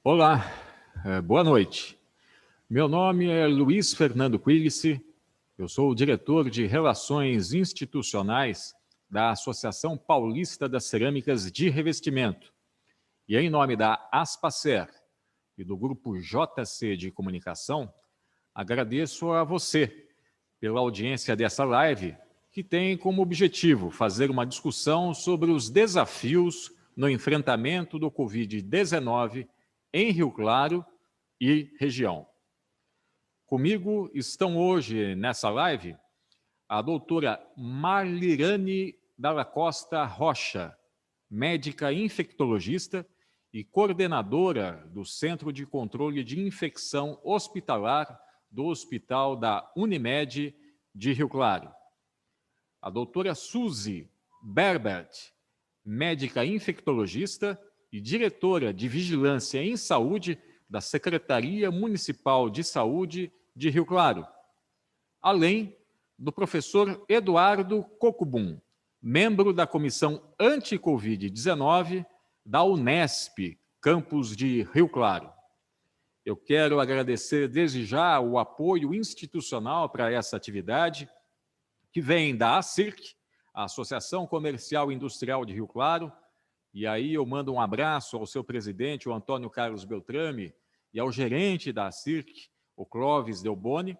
Olá, boa noite. Meu nome é Luiz Fernando Quilici, eu sou o diretor de Relações Institucionais da Associação Paulista das Cerâmicas de Revestimento. E em nome da Aspacer e do Grupo JC de Comunicação, agradeço a você pela audiência dessa live, que tem como objetivo fazer uma discussão sobre os desafios no enfrentamento do Covid-19 em Rio Claro e região. Comigo estão hoje nessa live a doutora Marlirane Dalla Costa Rocha, médica infectologista e coordenadora do Centro de Controle de Infecção Hospitalar do Hospital da Unimed de Rio Claro. A doutora Suzy Berbert, médica infectologista e diretora de Vigilância em Saúde da Secretaria Municipal de Saúde de Rio Claro. Além do professor Eduardo Cocubum, membro da Comissão Anti-Covid-19 da Unesp, campus de Rio Claro. Eu quero agradecer desde já o apoio institucional para essa atividade, que vem da ACIRC, a Associação Comercial e Industrial de Rio Claro, e aí eu mando um abraço ao seu presidente, o Antônio Carlos Beltrame, e ao gerente da ACIRC, o Clóvis Delboni,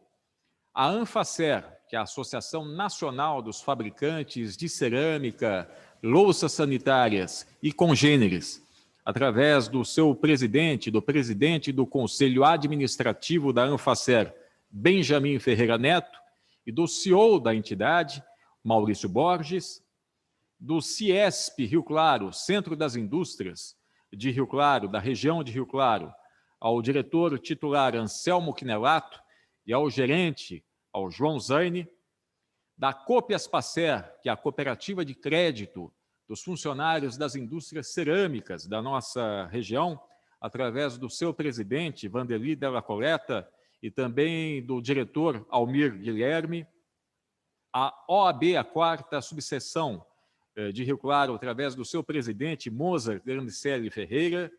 a Anfacer, que é a Associação Nacional dos Fabricantes de Cerâmica, Louças Sanitárias e Congêneres, através do seu presidente do Conselho Administrativo da Anfacer, Benjamin Ferreira Neto, e do CEO da entidade, Maurício Borges, do CIESP Rio Claro, Centro das Indústrias de Rio Claro, da região de Rio Claro, ao diretor titular Anselmo Quinelato e ao gerente, ao João Zaine, da Copiaspacer, que é a cooperativa de crédito dos funcionários das indústrias cerâmicas da nossa região, através do seu presidente, Vanderly Della Coleta, e também do diretor Almir Guilherme, a OAB, a quarta subseção de Rio Claro, através do seu presidente, Mozart Grandicelli Ferreira.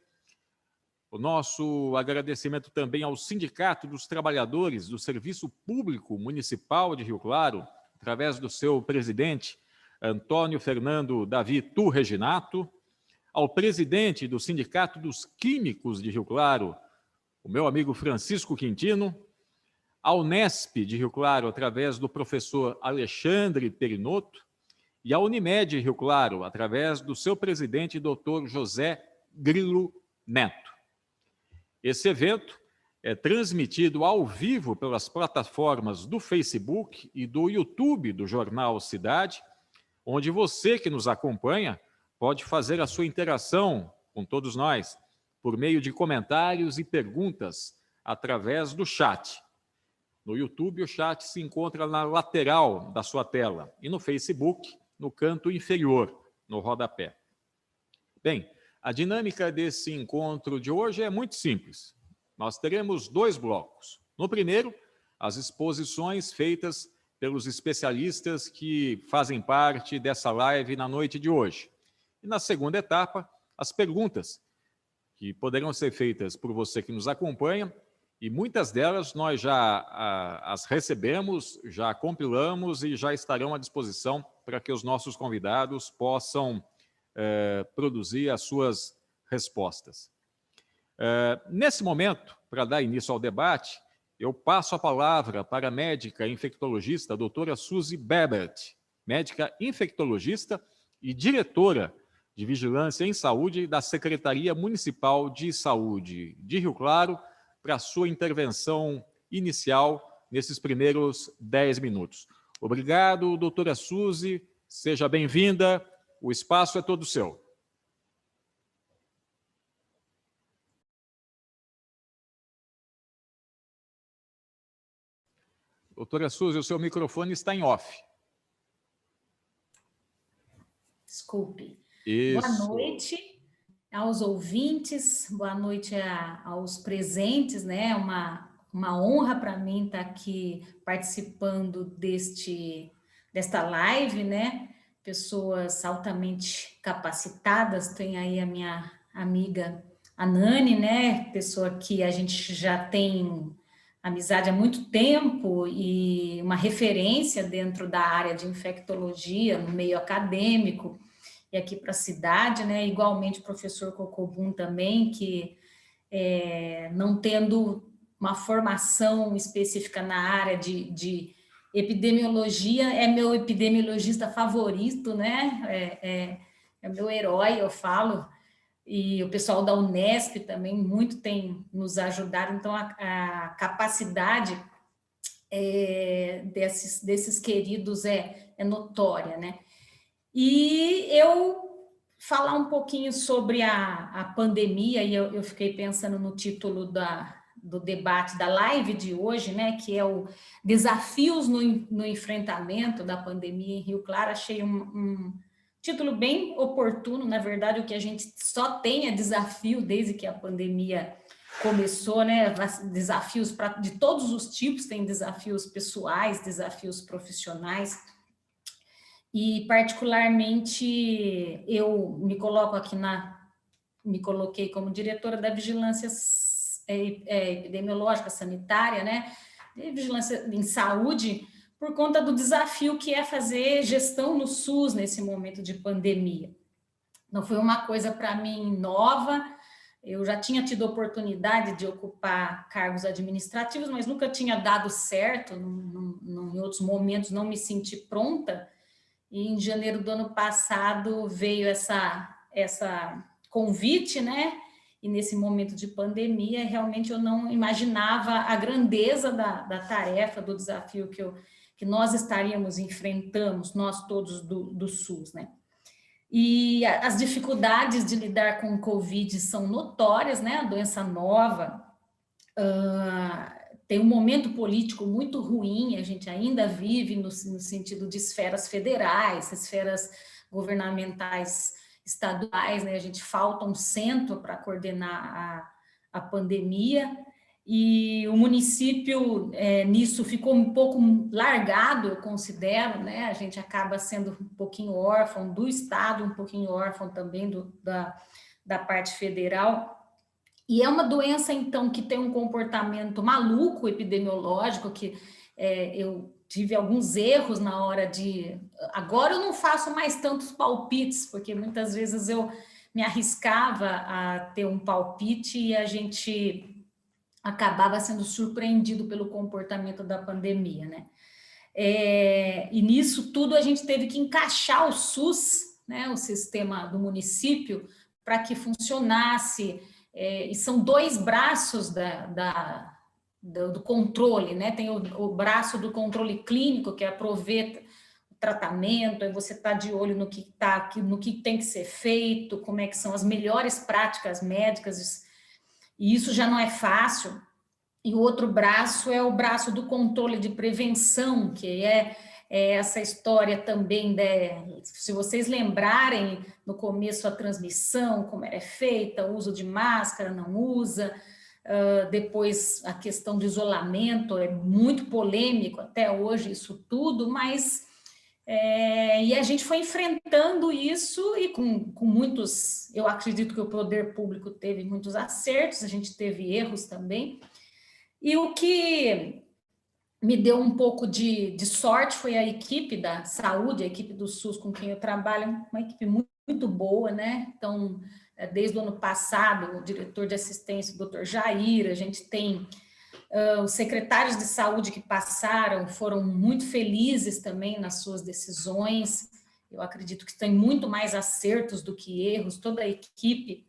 O nosso agradecimento também ao Sindicato dos Trabalhadores do Serviço Público Municipal de Rio Claro, através do seu presidente, Antônio Fernando Davi Tu Reginato, ao presidente do Sindicato dos Químicos de Rio Claro, o meu amigo Francisco Quintino, ao Unesp de Rio Claro, através do professor Alexandre Perinotto, e à Unimed Rio Claro, através do seu presidente, Dr. José Grilo Neto. Esse evento é transmitido ao vivo pelas plataformas do Facebook e do YouTube do Jornal Cidade, onde você que nos acompanha pode fazer a sua interação com todos nós por meio de comentários e perguntas através do chat. No YouTube, o chat se encontra na lateral da sua tela e no Facebook, no canto inferior, no rodapé. Bem, a dinâmica desse encontro de hoje é muito simples. Nós teremos dois blocos. No primeiro, as exposições feitas pelos especialistas que fazem parte dessa live na noite de hoje. E na segunda etapa, as perguntas que poderão ser feitas por você que nos acompanha, e muitas delas nós já as recebemos, já compilamos e já estarão à disposição para que os nossos convidados possam produzir as suas respostas. Nesse momento, para dar início ao debate, eu passo a palavra para a médica infectologista, a doutora Suzy Berbert, médica infectologista e diretora de Vigilância em Saúde da Secretaria Municipal de Saúde de Rio Claro, para a sua intervenção inicial nesses primeiros 10 minutos. Obrigado, doutora Suzy, seja bem-vinda, o espaço é todo seu. Doutora Suzy, o seu microfone está em off. Desculpe. Isso. Boa noite aos ouvintes, boa noite aos presentes, né? Uma honra para mim estar aqui participando desta live, né? pessoas altamente capacitadas. Tem aí a minha amiga a Nani, né? Pessoa que a gente já tem amizade há muito tempo e uma referência dentro da área de infectologia, no meio acadêmico, e aqui para a cidade, né? Igualmente o professor Cocobum também, que não tendo uma formação específica na área de epidemiologia, é meu epidemiologista favorito, né? É meu herói, eu falo. E o pessoal da Unesp também muito tem nos ajudado. Então, a capacidade desses queridos é notória, né? E eu falar um pouquinho sobre a pandemia, e eu fiquei pensando no título do debate da live de hoje, né, que é o Desafios no Enfrentamento da Pandemia em Rio Claro. Achei um título bem oportuno. Na verdade, o que a gente só tem é desafio desde que a pandemia começou, né? Desafios de todos os tipos, tem desafios pessoais, desafios profissionais. E particularmente eu me coloquei como diretora da vigilância epidemiológica sanitária, né? De vigilância em saúde, por conta do desafio que é fazer gestão no SUS nesse momento de pandemia. Não foi uma coisa para mim nova. Eu já tinha tido oportunidade de ocupar cargos administrativos, mas nunca tinha dado certo. Em outros momentos não me senti pronta. E em janeiro do ano passado veio essa convite, né? E nesse momento de pandemia, realmente eu não imaginava a grandeza da tarefa, do desafio que nós estaríamos enfrentando, nós todos do SUS, né? E as dificuldades de lidar com o Covid são notórias, né? A doença nova, tem um momento político muito ruim, a gente ainda vive no sentido de esferas federais, esferas governamentais estaduais, né? A gente falta um centro para coordenar a pandemia, e o município nisso ficou um pouco largado, eu considero, né? A gente acaba sendo um pouquinho órfão do Estado, um pouquinho órfão também da parte federal. E é uma doença, então, que tem um comportamento maluco epidemiológico, que eu tive alguns erros na hora de... Agora eu não faço mais tantos palpites, porque muitas vezes eu me arriscava a ter um palpite e a gente acabava sendo surpreendido pelo comportamento da pandemia, né? E nisso tudo a gente teve que encaixar o SUS, né, o sistema do município, para que funcionasse. E são dois braços do controle, né? Tem o braço do controle clínico, que aproveita o tratamento, aí você está de olho no que tem que ser feito, como é que são as melhores práticas médicas, e isso já não é fácil. E o outro braço é o braço do controle de prevenção, que é essa história também, se vocês lembrarem, no começo a transmissão, como ela é feita, o uso de máscara, não usa, depois a questão do isolamento, é muito polêmico até hoje isso tudo, mas e a gente foi enfrentando isso e com muitos, eu acredito que o poder público teve muitos acertos, a gente teve erros também, e o que me deu um pouco de sorte foi a equipe da saúde, a equipe do SUS com quem eu trabalho, uma equipe muito, muito boa, né? Então, desde o ano passado, o diretor de assistência, o Dr. Jair, a gente tem os secretários de saúde que passaram, foram muito felizes também nas suas decisões. Eu acredito que tem muito mais acertos do que erros, toda a equipe.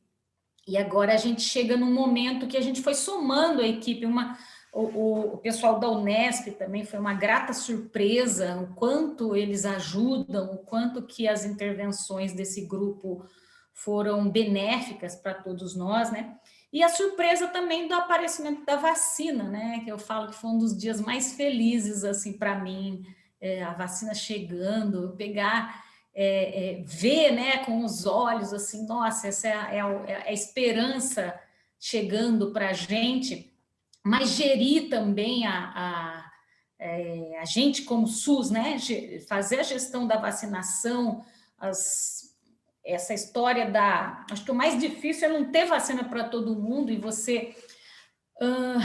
E agora a gente chega num momento que a gente foi somando a equipe, o pessoal da Unesp também foi uma grata surpresa, o quanto eles ajudam, o quanto que as intervenções desse grupo foram benéficas para todos nós, né? E a surpresa também do aparecimento da vacina, né? Que eu falo que foi um dos dias mais felizes, assim, para mim, a vacina chegando, eu pegar... ver, né, com os olhos, assim, nossa, essa é a esperança chegando para a gente, mas gerir também a gente como SUS, né, fazer a gestão da vacinação, essa história acho que o mais difícil é não ter vacina para todo mundo e você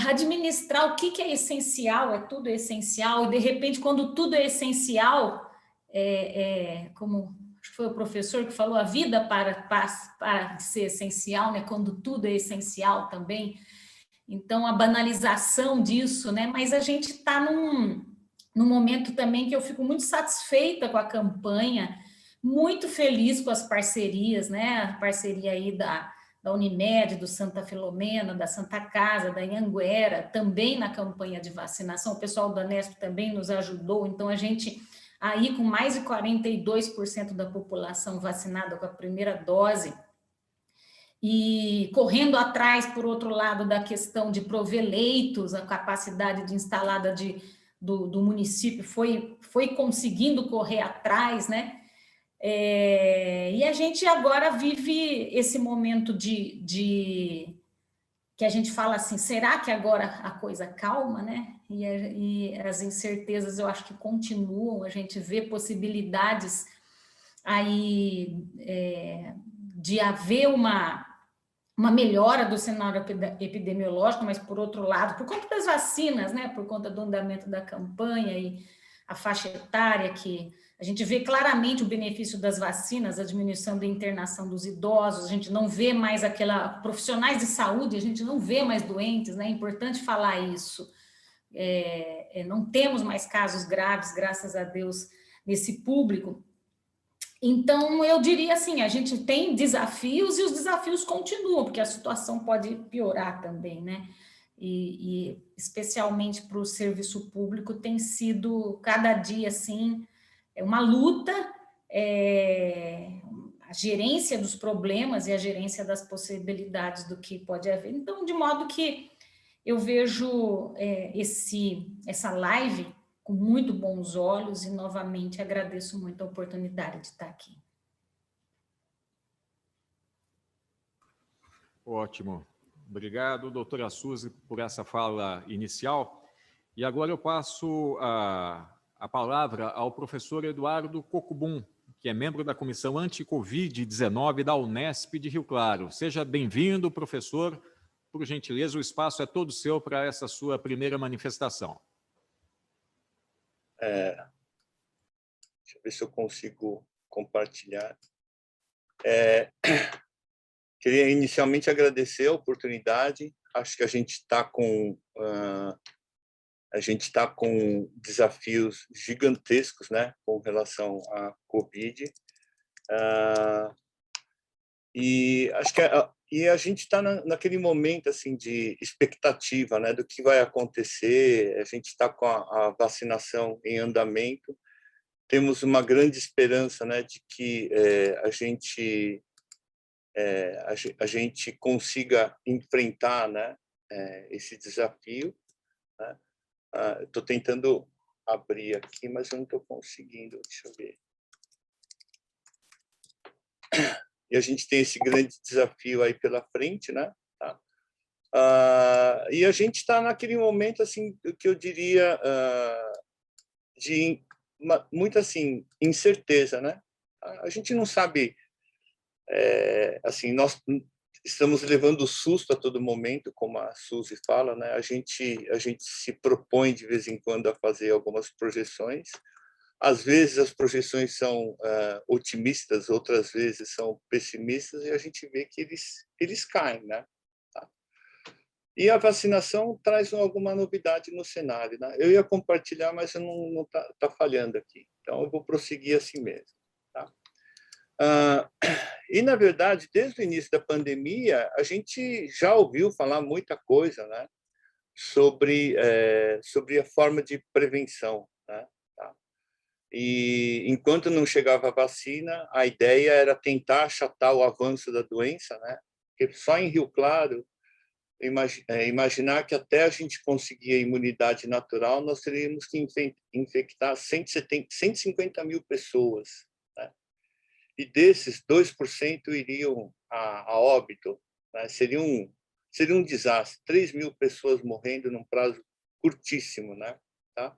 administrar o que é essencial, tudo é essencial, e de repente, quando tudo é essencial, como acho que foi o professor que falou, a vida para de ser essencial, né? Quando tudo é essencial também. Então, a banalização disso, né? Mas a gente está num momento também que eu fico muito satisfeita com a campanha, muito feliz com as parcerias, né? A parceria aí da Unimed, do Santa Filomena, da Santa Casa, da Anhanguera, também na campanha de vacinação. O pessoal da Nesp também nos ajudou. Então, a gente aí com mais de 42% da população vacinada com a primeira dose, e correndo atrás, por outro lado, da questão de prover leitos, a capacidade de instalada do município foi conseguindo correr atrás, né? E a gente agora vive esse momento que a gente fala assim, será que agora a coisa calma, né? E as incertezas eu acho que continuam, a gente vê possibilidades aí de haver uma melhora do cenário epidemiológico, mas por outro lado, por conta das vacinas, né? Por conta do andamento da campanha e a faixa etária que a gente vê claramente o benefício das vacinas, a diminuição da internação dos idosos, a gente não vê mais profissionais de saúde, a gente não vê mais doentes, né? É importante falar isso. Não temos mais casos graves, graças a Deus, nesse público. Então, eu diria assim, a gente tem desafios e os desafios continuam, porque a situação pode piorar também, né? E especialmente para o serviço público, tem sido cada dia, assim, uma luta, a gerência dos problemas e a gerência das possibilidades do que pode haver. Então, de modo que eu vejo essa live com muito bons olhos e, novamente, agradeço muito a oportunidade de estar aqui. Ótimo. Obrigado, doutora Suzy, por essa fala inicial. E agora eu passo a palavra ao professor Eduardo Cocubum, que é membro da Comissão Anti-Covid-19 da Unesp de Rio Claro. Seja bem-vindo, professor. Por gentileza, o espaço é todo seu para essa sua primeira manifestação. Deixa eu ver se eu consigo compartilhar. Queria inicialmente agradecer a oportunidade. Acho que a gente está com desafios gigantescos, né, com relação à Covid. E acho que a gente está naquele momento assim de expectativa, né, do que vai acontecer. A gente está com a vacinação em andamento. Temos uma grande esperança, né, de que a gente consiga enfrentar, né, esse desafio. Né? Estou tentando abrir aqui, mas eu não estou conseguindo. Deixa eu ver. E a gente tem esse grande desafio aí pela frente, né? Tá? E a gente está naquele momento assim que eu diria de muita assim incerteza, né? A gente não sabe, assim, nós estamos levando susto a todo momento, como a Suzy fala, né? A gente se propõe de vez em quando a fazer algumas projeções. Às vezes as projeções são otimistas, outras vezes são pessimistas, e a gente vê que eles caem, né? Tá? E a vacinação traz alguma novidade no cenário, né? Eu ia compartilhar, mas não tá falhando aqui. Então, eu vou prosseguir assim mesmo. Tá? E, na verdade, desde o início da pandemia, a gente já ouviu falar muita coisa, né? Sobre a forma de prevenção, né? E enquanto não chegava a vacina, a ideia era tentar achatar o avanço da doença, né? Porque só em Rio Claro, imaginar que até a gente conseguir a imunidade natural, nós teríamos que infectar 150 mil pessoas, né? E desses, 2% iriam a óbito, né? Seria um desastre, 3 mil pessoas morrendo num prazo curtíssimo, né? Tá?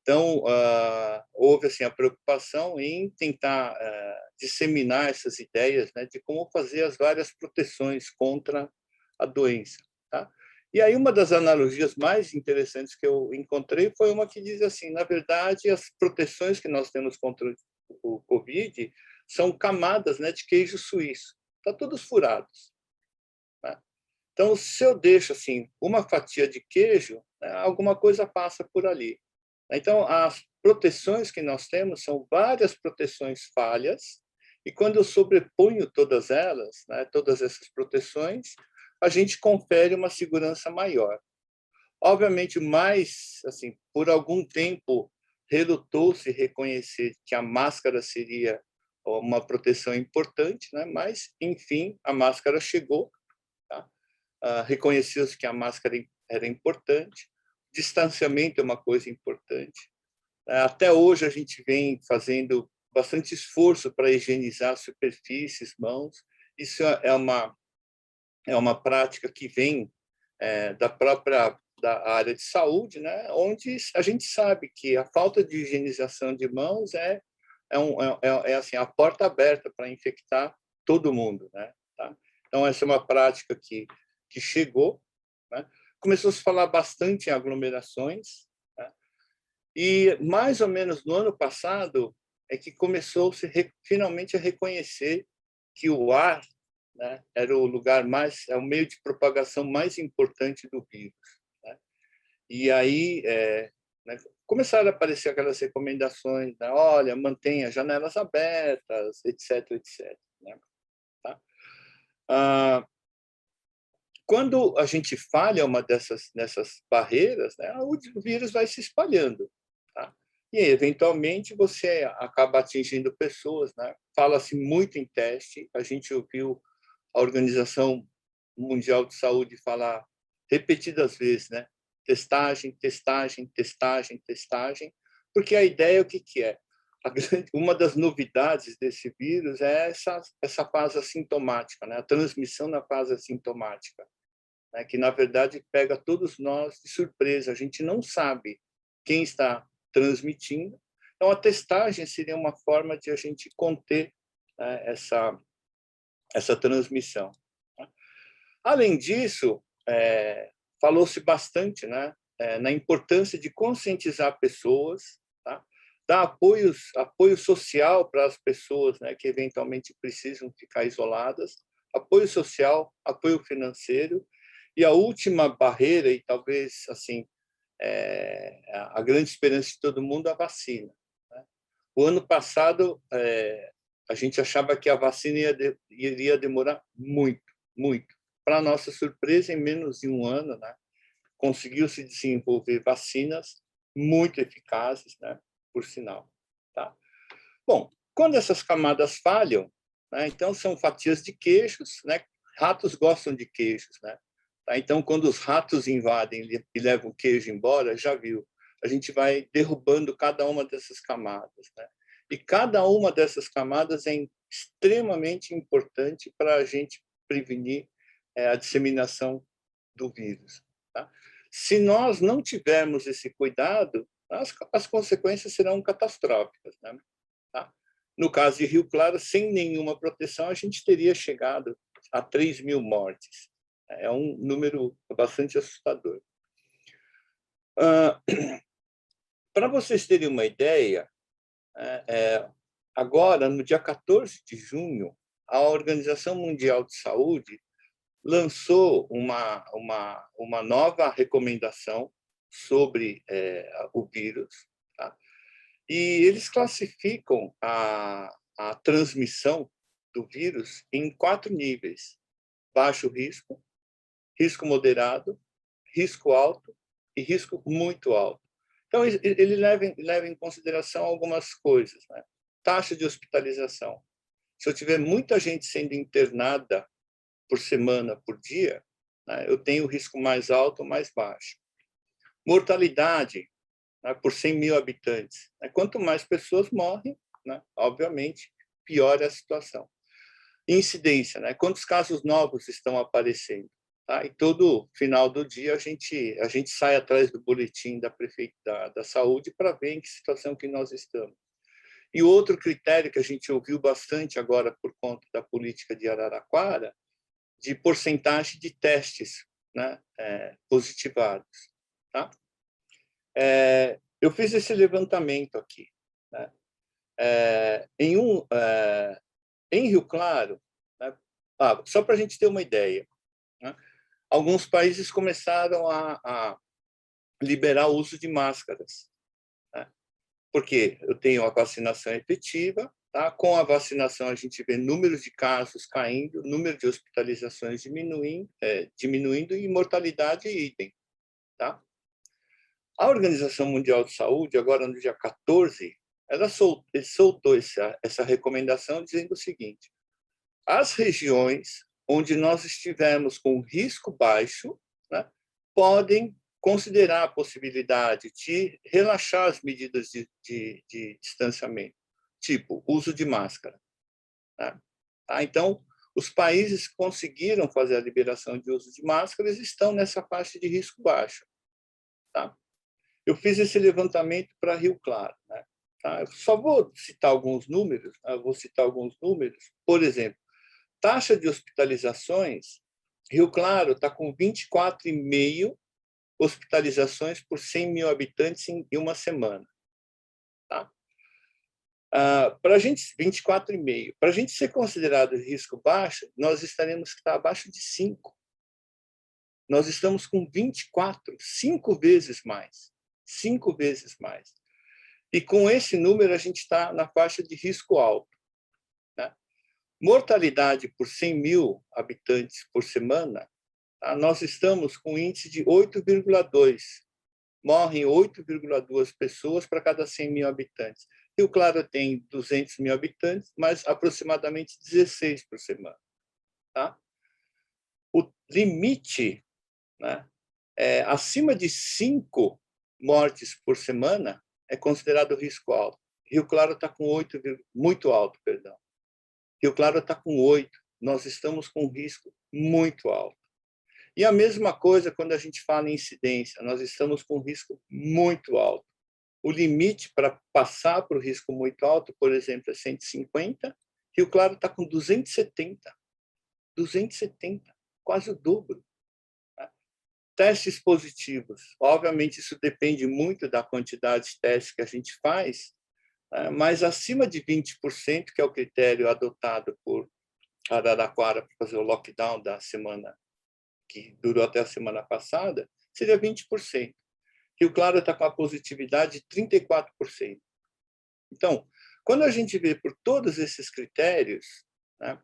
Então, houve assim, a preocupação em tentar disseminar essas ideias, né, de como fazer as várias proteções contra a doença. Tá? E aí uma das analogias mais interessantes que eu encontrei foi uma que diz assim, na verdade, as proteções que nós temos contra o Covid são camadas, né, de queijo suíço. Tá todos furados. Né? Então, se eu deixo assim uma fatia de queijo, né, alguma coisa passa por ali. Então, as proteções que nós temos são várias proteções falhas, e quando eu sobreponho todas elas, né, todas essas proteções, a gente confere uma segurança maior. Obviamente, mais, assim, por algum tempo, relutou-se reconhecer que a máscara seria uma proteção importante, né? Mas, enfim, a máscara chegou, tá? Reconheceu-se que a máscara era importante, distanciamento é uma coisa importante. Até hoje, a gente vem fazendo bastante esforço para higienizar superfícies, mãos. Isso é uma prática que vem da própria da área de saúde, né, onde a gente sabe que a falta de higienização de mãos é assim, a porta aberta para infectar todo mundo. Né, tá? Então, essa é uma prática que chegou. Né? Começou a se falar bastante em aglomerações, né? E, mais ou menos no ano passado, é que começou-se finalmente a reconhecer que o ar, né, era o lugar mais, é o meio de propagação mais importante do vírus. Né? E aí né, começaram a aparecer aquelas recomendações, né, olha, mantenha janelas abertas, etc, etc. Né? Tá? Quando a gente falha uma dessas barreiras, né, o vírus vai se espalhando. Tá? E, eventualmente, você acaba atingindo pessoas. Né? Fala-se muito em teste. A gente ouviu a Organização Mundial de Saúde falar repetidas vezes, né? Testagem, testagem, testagem, testagem, porque a ideia o que é? Uma das novidades desse vírus é essa fase assintomática, né? A transmissão na fase assintomática, né? Que, na verdade, pega todos nós de surpresa. A gente não sabe quem está transmitindo. Então, a testagem seria uma forma de a gente conter, né, essa transmissão. Além disso, falou-se bastante, né, na importância de conscientizar pessoas, tá? Dar apoio social para as pessoas, né, que eventualmente precisam ficar isoladas, apoio social, apoio financeiro, e a última barreira, e talvez assim a grande esperança de todo mundo, a vacina. Né? O ano passado, a gente achava que a vacina iria demorar muito, muito. Para nossa surpresa, em menos de um ano, né, conseguiu-se desenvolver vacinas muito eficazes, né, por sinal. Tá? Bom, quando essas camadas falham, né, então são fatias de queijos, né, ratos gostam de queijos. Né? Tá? Então, quando os ratos invadem e levam o queijo embora, já viu, a gente vai derrubando cada uma dessas camadas. Né? E cada uma dessas camadas é extremamente importante para a gente prevenir a disseminação do vírus. Tá? Se nós não tivermos esse cuidado, as consequências serão catastróficas. Né? Tá? No caso de Rio Claro, sem nenhuma proteção, a gente teria chegado a 3.000 mortes. É um número bastante assustador. Para vocês terem uma ideia, agora, no dia 14 de junho, a Organização Mundial de Saúde lançou uma nova recomendação sobre o vírus. Tá? E eles classificam a transmissão do vírus em 4 níveis: baixo risco, risco moderado, risco alto e risco muito alto. Então, ele leva em consideração algumas coisas. Né? Taxa de hospitalização. Se eu tiver muita gente sendo internada por semana, por dia, né, eu tenho o risco mais alto ou mais baixo. Mortalidade, né, por 100.000 habitantes. Né? Quanto mais pessoas morrem, né, obviamente, pior é a situação. Incidência, né? Quantos casos novos estão aparecendo? tá? E todo final do dia a gente sai atrás do boletim da prefeitura da saúde para ver em que situação que nós estamos. E outro critério que a gente ouviu bastante agora por conta da política de Araraquara, de porcentagem de testes, né, positivados, tá? Eu fiz esse levantamento aqui, né? Em Rio Claro, né? Só para a gente ter uma ideia, né? Alguns países começaram a liberar o uso de máscaras, né? Porque eu tenho a vacinação efetiva, tá? Com a vacinação a gente vê números de casos caindo, número de hospitalizações diminuindo e mortalidade idem, tá? A Organização Mundial de Saúde, agora no dia 14, ela soltou essa recomendação dizendo o seguinte: as regiões onde nós estivermos com risco baixo, né, podem considerar a possibilidade de relaxar as medidas de distanciamento, tipo uso de máscara, né? Tá? Então, os países que conseguiram fazer a liberação de uso de máscaras estão nessa faixa de risco baixo, tá? Eu fiz esse levantamento para Rio Claro, né? Tá? Eu só vou citar alguns números, tá? Por exemplo, taxa de hospitalizações, Rio Claro está com 24,5 hospitalizações por 100 mil habitantes em uma semana. Tá? Para a gente, 24,5. Para a gente ser considerado risco baixo, nós estaremos que estar abaixo de 5. Nós estamos com 24, 5 vezes mais. 5 vezes mais. E com esse número, a gente está na faixa de risco alto. Né? Mortalidade por 100 mil habitantes por semana, tá? Nós estamos com um índice de 8,2. Morrem 8,2 pessoas para cada 100 mil habitantes. Rio Claro tem 200 mil habitantes, mas aproximadamente 16 por semana. Tá? O limite, né, acima de 5 mortes por semana é considerado risco alto. Rio Claro está com 8, muito alto, perdão. Rio Claro está com 8. Nós estamos com um risco muito alto. E a mesma coisa quando a gente fala em incidência, nós estamos com um risco muito alto. O limite para passar para o risco muito alto, por exemplo, é 150. Rio Claro está com 270. 270, quase o dobro. Testes positivos. Obviamente, isso depende muito da quantidade de testes que a gente faz, mas acima de 20%, que é o critério adotado por Araraquara para fazer o lockdown da semana, que durou até a semana passada, seria 20%. Rio Claro está com a positividade de 34%. Então, quando a gente vê por todos esses critérios, né,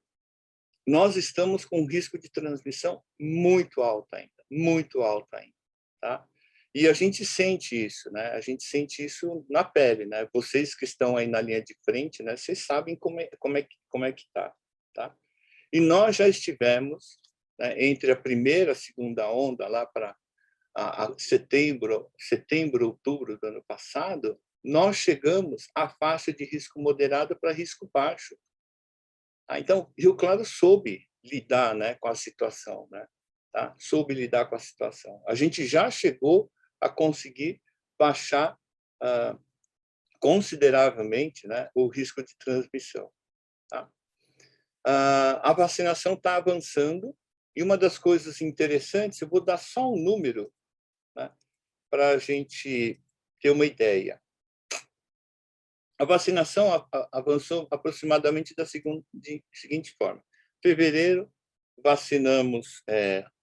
nós estamos com um risco de transmissão muito alto ainda, muito alto ainda, tá? E a gente sente isso, né? A gente sente isso na pele, né? Vocês que estão aí na linha de frente, né? Vocês sabem como é que tá? E nós já estivemos, né, entre a primeira e a segunda onda, lá para setembro, outubro do ano passado, nós chegamos à faixa de risco moderado para risco baixo. Então, Rio Claro soube lidar, né, com a situação, né? Tá? Soube lidar com a situação. A gente já chegou a conseguir baixar consideravelmente, né, o risco de transmissão. Tá? A vacinação está avançando e uma das coisas interessantes, eu vou dar só um número, né, para a gente ter uma ideia. A vacinação avançou aproximadamente da seguinte forma. Em fevereiro, vacinamos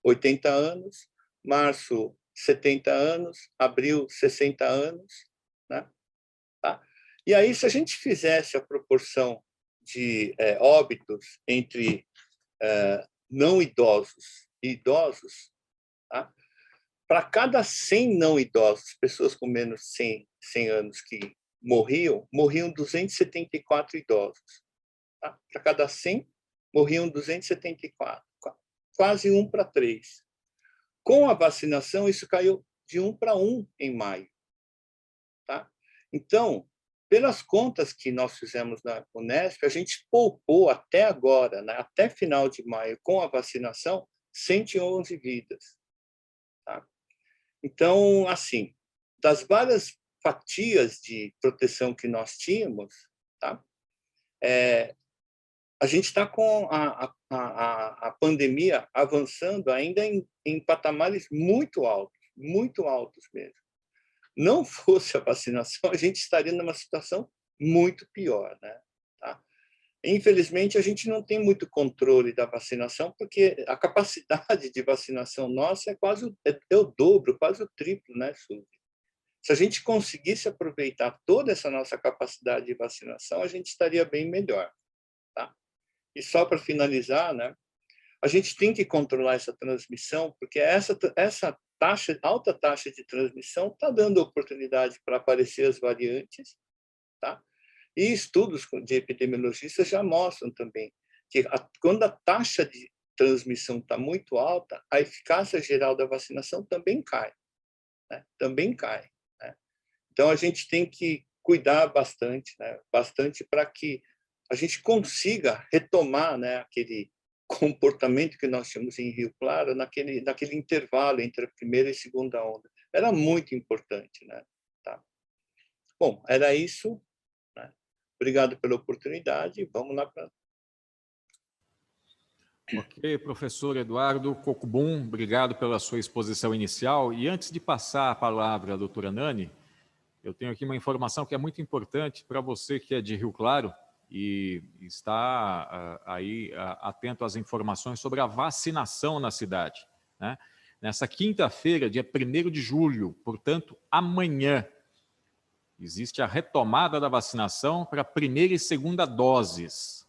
80 anos, março, 70 anos, abril, 60 anos. Né? Tá? E aí, se a gente fizesse a proporção de óbitos entre não idosos e idosos, tá? Para cada 100 não idosos, pessoas com menos de 100 anos que morriam 274 idosos. Tá? Para cada 100, morriam 274. Quase 1 para 3. Com a vacinação, isso caiu de 1 para 1 em maio. Tá? Então, pelas contas que nós fizemos na Unesp, a gente poupou até agora, né, até final de maio, com a vacinação, 111 vidas. Tá? Então, assim, das várias fatias de proteção que nós tínhamos, tá? A gente está com a pandemia avançando ainda em patamares muito altos mesmo. Não fosse a vacinação, a gente estaria numa situação muito pior, né? Tá? Infelizmente, a gente não tem muito controle da vacinação, porque a capacidade de vacinação nossa é quase o dobro, quase o triplo, né, Suzy? Se a gente conseguisse aproveitar toda essa nossa capacidade de vacinação, a gente estaria bem melhor. Tá? E só para finalizar, né, a gente tem que controlar essa transmissão, porque essa alta taxa de transmissão está dando oportunidade para aparecer as variantes, tá? E estudos de epidemiologistas já mostram também que quando a taxa de transmissão está muito alta, a eficácia geral da vacinação também cai, né? Também cai, né? Então, a gente tem que cuidar bastante, né? Bastante para que a gente consiga retomar, né, aquele comportamento que nós tínhamos em Rio Claro, naquele intervalo entre a primeira e segunda onda. Era muito importante, né? Tá? Bom, era isso. Né? Obrigado pela oportunidade. Vamos lá para... Ok, professor Eduardo Cocubum, obrigado pela sua exposição inicial. E antes de passar a palavra à doutora Nani, eu tenho aqui uma informação que é muito importante para você que é de Rio Claro e está aí atento às informações sobre a vacinação na cidade. Né? Nessa quinta-feira, dia 1º de julho, portanto, amanhã, existe a retomada da vacinação para a primeira e segunda doses.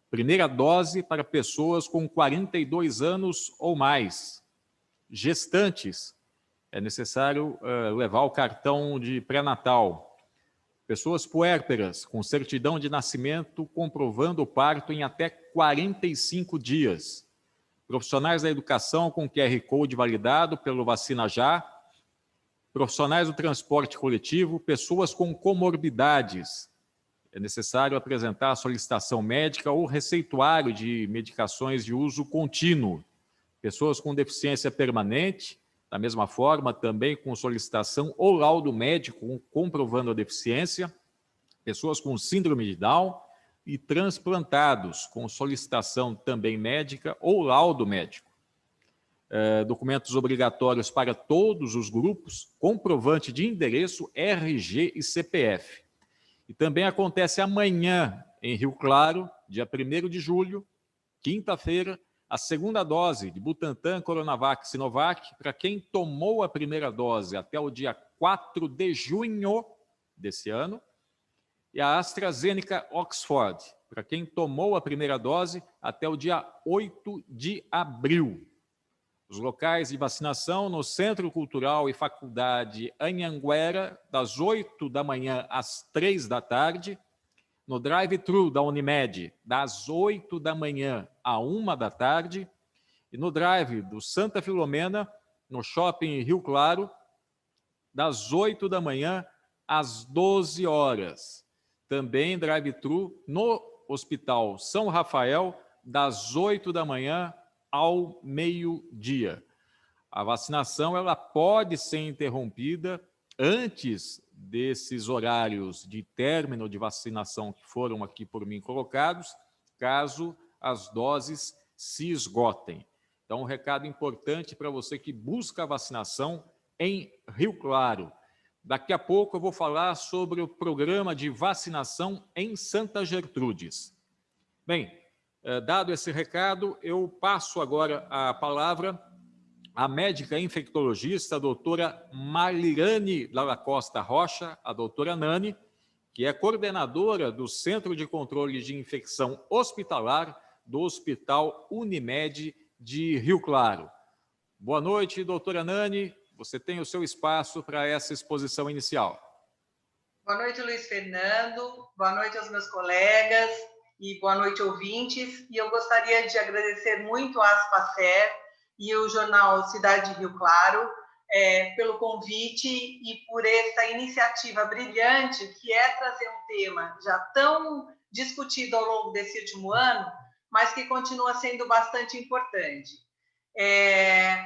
Primeira dose para pessoas com 42 anos ou mais. Gestantes, é necessário levar o cartão de pré-natal. Pessoas puérperas, com certidão de nascimento comprovando o parto em até 45 dias. Profissionais da educação com QR Code validado pelo Vacina Já. Profissionais do transporte coletivo, pessoas com comorbidades. É necessário apresentar a solicitação médica ou receituário de medicações de uso contínuo. Pessoas com deficiência permanente, da mesma forma, também com solicitação ou laudo médico comprovando a deficiência. Pessoas com síndrome de Down e transplantados, com solicitação também médica ou laudo médico. Documentos obrigatórios para todos os grupos, comprovante de endereço, RG e CPF. E também acontece amanhã, em Rio Claro, dia 1º de julho, quinta-feira, a segunda dose de Butantan, Coronavac, Sinovac, para quem tomou a primeira dose até o dia 4 de junho desse ano, e a AstraZeneca Oxford, para quem tomou a primeira dose até o dia 8 de abril. Os locais de vacinação no Centro Cultural e Faculdade Anhanguera, das 8 da manhã às 3 da tarde, no drive-thru da Unimed, das 8 da manhã à 1 da tarde, e no drive do Santa Filomena, no Shopping Rio Claro, das 8 da manhã às 12 horas. Também drive-thru no Hospital São Rafael, das 8 da manhã ao meio-dia. A vacinação ela pode ser interrompida antes desses horários de término de vacinação que foram aqui por mim colocados, caso as doses se esgotem. Então, um recado importante para você que busca a vacinação em Rio Claro. Daqui a pouco eu vou falar sobre o programa de vacinação em Santa Gertrudes. Bem, dado esse recado, eu passo agora a palavra à médica infectologista, a doutora Marlirane Dalla Costa Rocha, a doutora Nani, que é coordenadora do Centro de Controle de Infecção Hospitalar do Hospital Unimed de Rio Claro. Boa noite, doutora Nani. Você tem o seu espaço para essa exposição inicial. Boa noite, Luiz Fernando. Boa noite aos meus colegas e boa noite, ouvintes. E eu gostaria de agradecer muito à Aspacer e o jornal Cidade de Rio Claro pelo convite e por essa iniciativa brilhante que é trazer um tema já tão discutido ao longo desse último ano, mas que continua sendo bastante importante.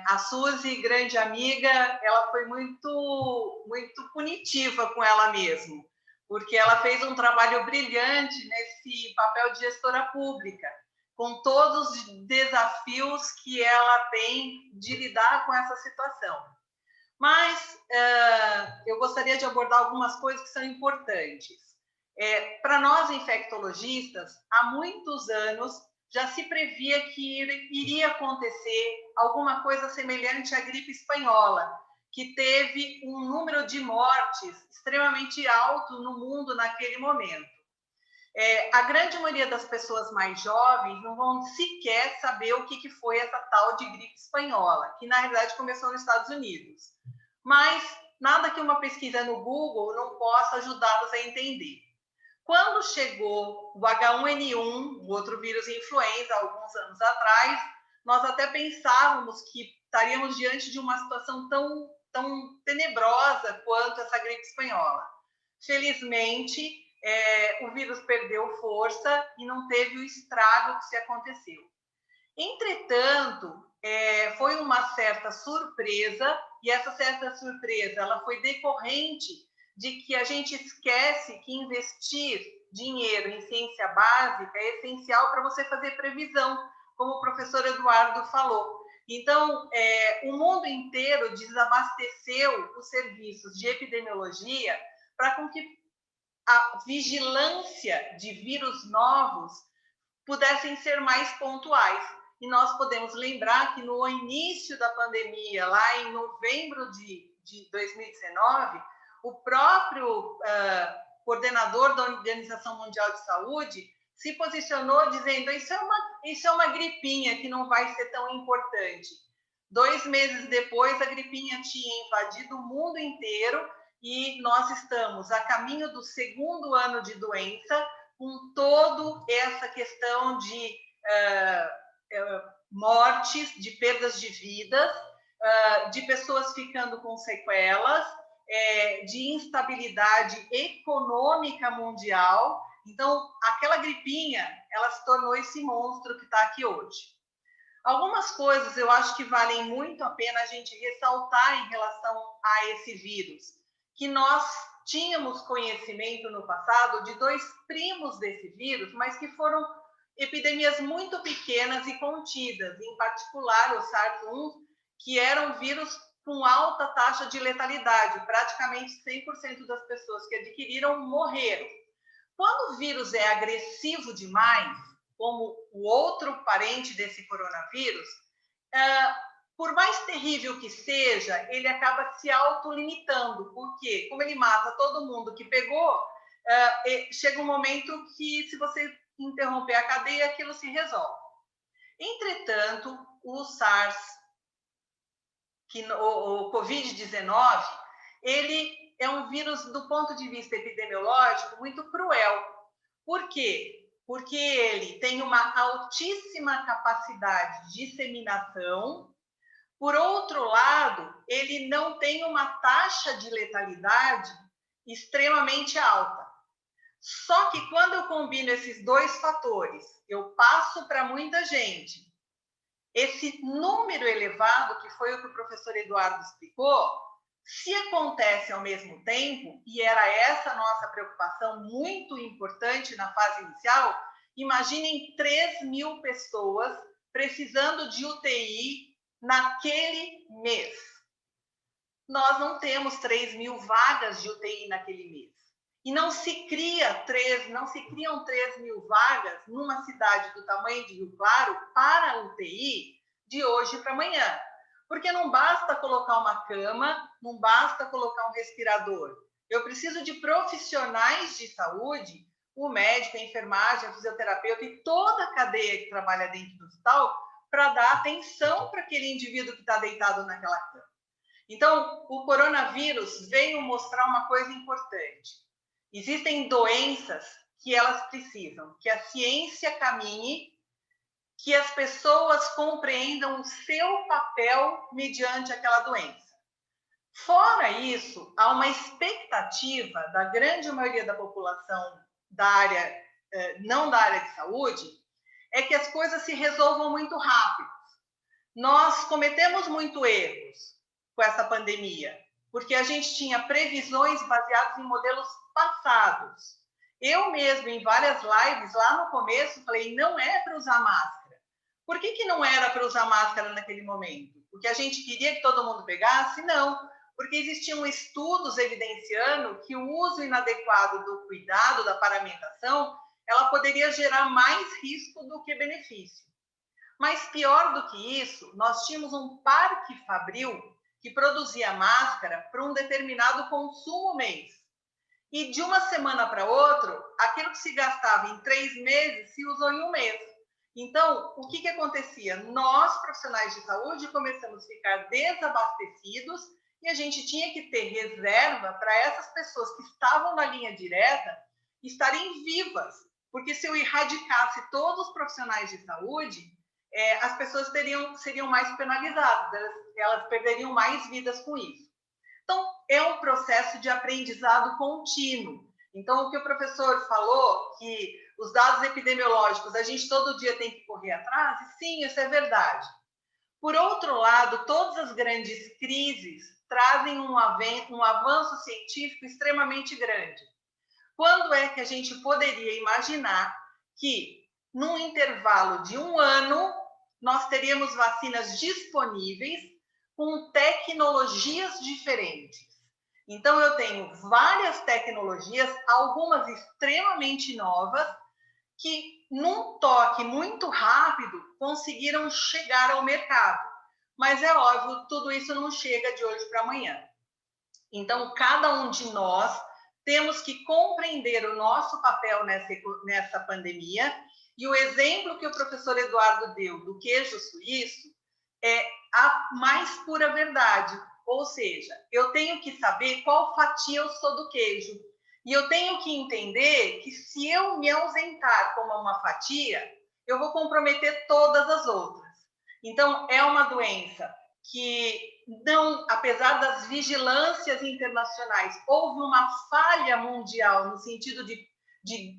A Suzy, grande amiga, ela foi muito punitiva com ela mesma, porque ela fez um trabalho brilhante nesse papel de gestora pública, com todos os desafios que ela tem de lidar com essa situação. Mas eu gostaria de abordar algumas coisas que são importantes. Para nós, infectologistas, há muitos anos já se previa que iria acontecer alguma coisa semelhante à gripe espanhola, que teve um número de mortes extremamente alto no mundo naquele momento. A grande maioria das pessoas mais jovens não vão sequer saber o que foi essa tal de gripe espanhola, que na realidade começou nos Estados Unidos. Mas nada que uma pesquisa no Google não possa ajudá-los a entender. Quando chegou o H1N1, o outro vírus influenza, alguns anos atrás, nós até pensávamos que estaríamos diante de uma situação tão tenebrosa quanto essa gripe espanhola. Felizmente, o vírus perdeu força e não teve o estrago que se aconteceu. Entretanto, foi uma certa surpresa, e essa certa surpresa ela foi decorrente de que a gente esquece que investir dinheiro em ciência básica é essencial para você fazer previsão, como o professor Eduardo falou. Então, o mundo inteiro desabasteceu os serviços de epidemiologia para com que a vigilância de vírus novos pudessem ser mais pontuais. E nós podemos lembrar que no início da pandemia, lá em novembro de 2019, o próprio coordenador da Organização Mundial de Saúde se posicionou dizendo isso é uma gripinha que não vai ser tão importante. 2 meses depois, a gripinha tinha invadido o mundo inteiro e nós estamos a caminho do 2º ano de doença, com toda essa questão de mortes, de perdas de vidas, de pessoas ficando com sequelas, de instabilidade econômica mundial. Então, aquela gripinha, ela se tornou esse monstro que está aqui hoje. Algumas coisas eu acho que valem muito a pena a gente ressaltar em relação a esse vírus, que nós tínhamos conhecimento no passado de 2 primos desse vírus, mas que foram epidemias muito pequenas e contidas, em particular o SARS-1, que era um vírus com alta taxa de letalidade, praticamente 100% das pessoas que adquiriram morreram. Quando o vírus é agressivo demais, como o outro parente desse coronavírus, por mais terrível que seja, ele acaba se autolimitando, porque, como ele mata todo mundo que pegou, chega um momento que, se você interromper a cadeia, aquilo se resolve. Entretanto, o SARS, o Covid-19, ele é um vírus, do ponto de vista epidemiológico, muito cruel. Por quê? Porque ele tem uma altíssima capacidade de disseminação. Por outro lado, ele não tem uma taxa de letalidade extremamente alta. Só que quando eu combino esses 2 fatores, eu passo para muita gente esse número elevado, que foi o que o professor Eduardo explicou, se acontece ao mesmo tempo, e era essa a nossa preocupação muito importante na fase inicial, imaginem 3.000 pessoas precisando de UTI naquele mês. Nós não temos 3.000 vagas de UTI naquele mês. E não se criam 3.000 vagas numa cidade do tamanho de Rio Claro para a UTI de hoje para amanhã. Porque não basta colocar uma cama, não basta colocar um respirador. Eu preciso de profissionais de saúde, o médico, a enfermagem, a fisioterapeuta e toda a cadeia que trabalha dentro do hospital para dar atenção para aquele indivíduo que está deitado naquela cama. Então, o coronavírus veio mostrar uma coisa importante. Existem doenças que elas precisam que a ciência caminhe, que as pessoas compreendam o seu papel mediante aquela doença. Fora isso, há uma expectativa da grande maioria da população da área, não da área de saúde, é que as coisas se resolvam muito rápido. nós cometemos muito erros com essa pandemia, porque a gente tinha previsões baseadas em modelos passados. Eu mesmo, em várias lives, lá no começo, falei, não é para usar máscara. Por que não era para usar máscara naquele momento? Porque a gente queria que todo mundo pegasse? Não, porque existiam estudos evidenciando que o uso inadequado do cuidado, da paramentação, ela poderia gerar mais risco do que benefício. Mas pior do que isso, nós tínhamos um parque fabril que produzia máscara para um determinado consumo mês. E de uma semana para outra, aquilo que se gastava em 3 meses se usou em um mês. Então, o que acontecia? Nós, profissionais de saúde, começamos a ficar desabastecidos e a gente tinha que ter reserva para essas pessoas que estavam na linha direta estarem vivas. Porque se eu erradicasse todos os profissionais de saúde, as pessoas seriam mais penalizadas, elas perderiam mais vidas com isso. Então, é um processo de aprendizado contínuo. Então, o que o professor falou, que os dados epidemiológicos, a gente todo dia tem que correr atrás, sim, isso é verdade. Por outro lado, todas as grandes crises trazem um avanço científico extremamente grande. Quando é que a gente poderia imaginar que, num intervalo de 1 ano, nós teríamos vacinas disponíveis com tecnologias diferentes? Então, eu tenho várias tecnologias, algumas extremamente novas, que, num toque muito rápido, conseguiram chegar ao mercado. Mas é óbvio, tudo isso não chega de hoje para amanhã. Então, cada um de nós temos que compreender o nosso papel nessa pandemia, e o exemplo que o professor Eduardo deu do queijo suíço é a mais pura verdade. Ou seja, eu tenho que saber qual fatia eu sou do queijo. E eu tenho que entender que se eu me ausentar com uma fatia, eu vou comprometer todas as outras. Então, é uma doença que, não, apesar das vigilâncias internacionais, houve uma falha mundial no sentido de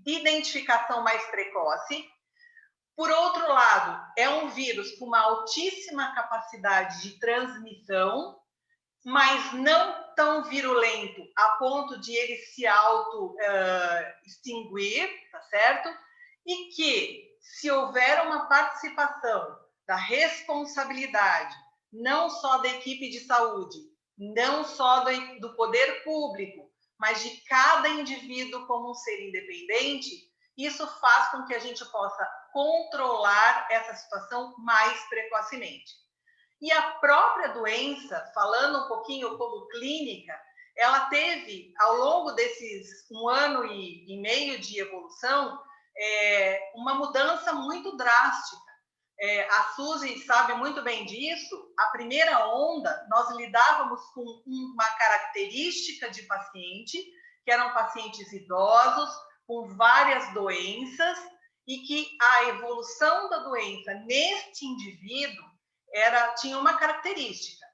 identificação mais precoce. Por outro lado, é um vírus com uma altíssima capacidade de transmissão, mas não tão virulento a ponto de ele se auto-extinguir, tá certo? E que, se houver uma participação da responsabilidade, não só da equipe de saúde, não só do poder público, mas de cada indivíduo como um ser independente, isso faz com que a gente possa controlar essa situação mais precocemente. E a própria doença, falando um pouquinho como clínica, ela teve, ao longo desses 1 ano e meio de evolução, uma mudança muito drástica. A Suzy sabe muito bem disso. A primeira onda, nós lidávamos com uma característica de paciente, que eram pacientes idosos, com várias doenças, e que a evolução da doença neste indivíduo tinha uma característica.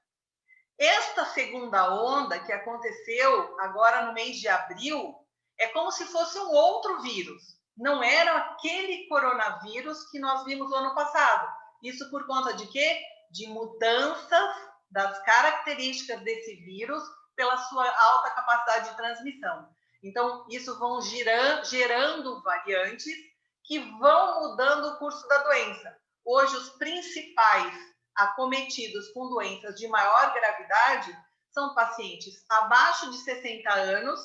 Esta segunda onda, que aconteceu agora no mês de abril, é como se fosse um outro vírus. Não era aquele coronavírus que nós vimos no ano passado. Isso por conta de quê? De mudanças das características desse vírus pela sua alta capacidade de transmissão. Então, isso vão gerando variantes que vão mudando o curso da doença. Hoje, os principais acometidos com doenças de maior gravidade são pacientes abaixo de 60 anos,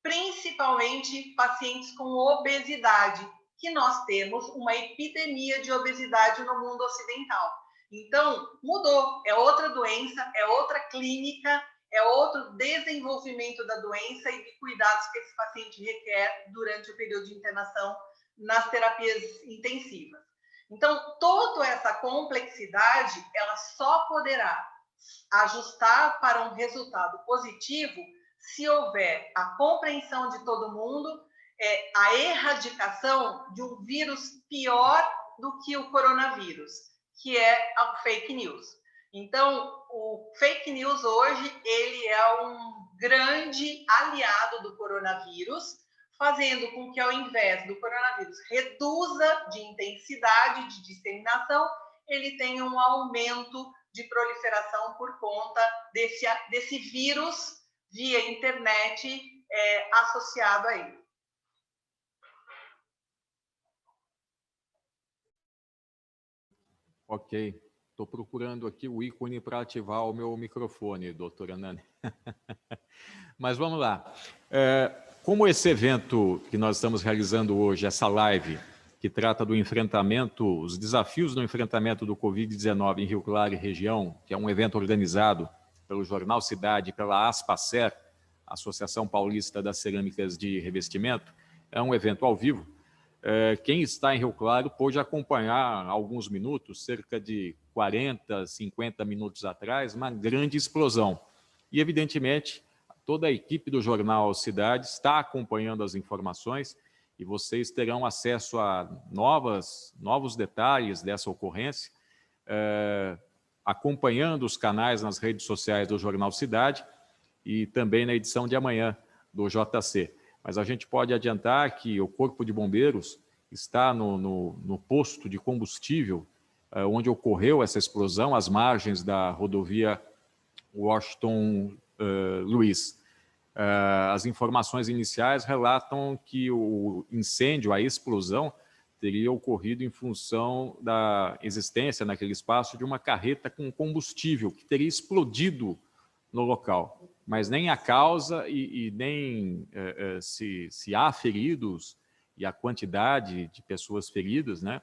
principalmente pacientes com obesidade, que nós temos uma epidemia de obesidade no mundo ocidental. Então, mudou, é outra doença, é outra clínica, é outro desenvolvimento da doença e de cuidados que esse paciente requer durante o período de internação nas terapias intensivas. Então, toda essa complexidade, ela só poderá ajustar para um resultado positivo se houver a compreensão de todo mundo, a erradicação de um vírus pior do que o coronavírus, que é a fake news. Então, o fake news hoje, ele é um grande aliado do coronavírus, fazendo com que, ao invés do coronavírus reduza de intensidade de disseminação, ele tem um aumento de proliferação por conta desse vírus via internet associado a ele. Ok. Estou procurando aqui o ícone para ativar o meu microfone, doutora Nani. Mas vamos lá. Como esse evento que nós estamos realizando hoje, essa live, que trata do enfrentamento, os desafios do enfrentamento do Covid-19 em Rio Claro e região, que é um evento organizado pelo Jornal Cidade e pela ASPACER, Associação Paulista das Cerâmicas de Revestimento, é um evento ao vivo. Quem está em Rio Claro pôde acompanhar alguns minutos, cerca de 40, 50 minutos atrás, uma grande explosão. E, evidentemente, toda a equipe do Jornal Cidade está acompanhando as informações e vocês terão acesso a novos detalhes dessa ocorrência, acompanhando os canais nas redes sociais do Jornal Cidade e também na edição de amanhã do JC. Mas a gente pode adiantar que o Corpo de Bombeiros está no posto de combustível onde ocorreu essa explosão, às margens da rodovia Washington Luiz. As informações iniciais relatam que o incêndio, a explosão, teria ocorrido em função da existência naquele espaço de uma carreta com combustível que teria explodido no local. Mas nem a causa e nem se há feridos e a quantidade de pessoas feridas, né,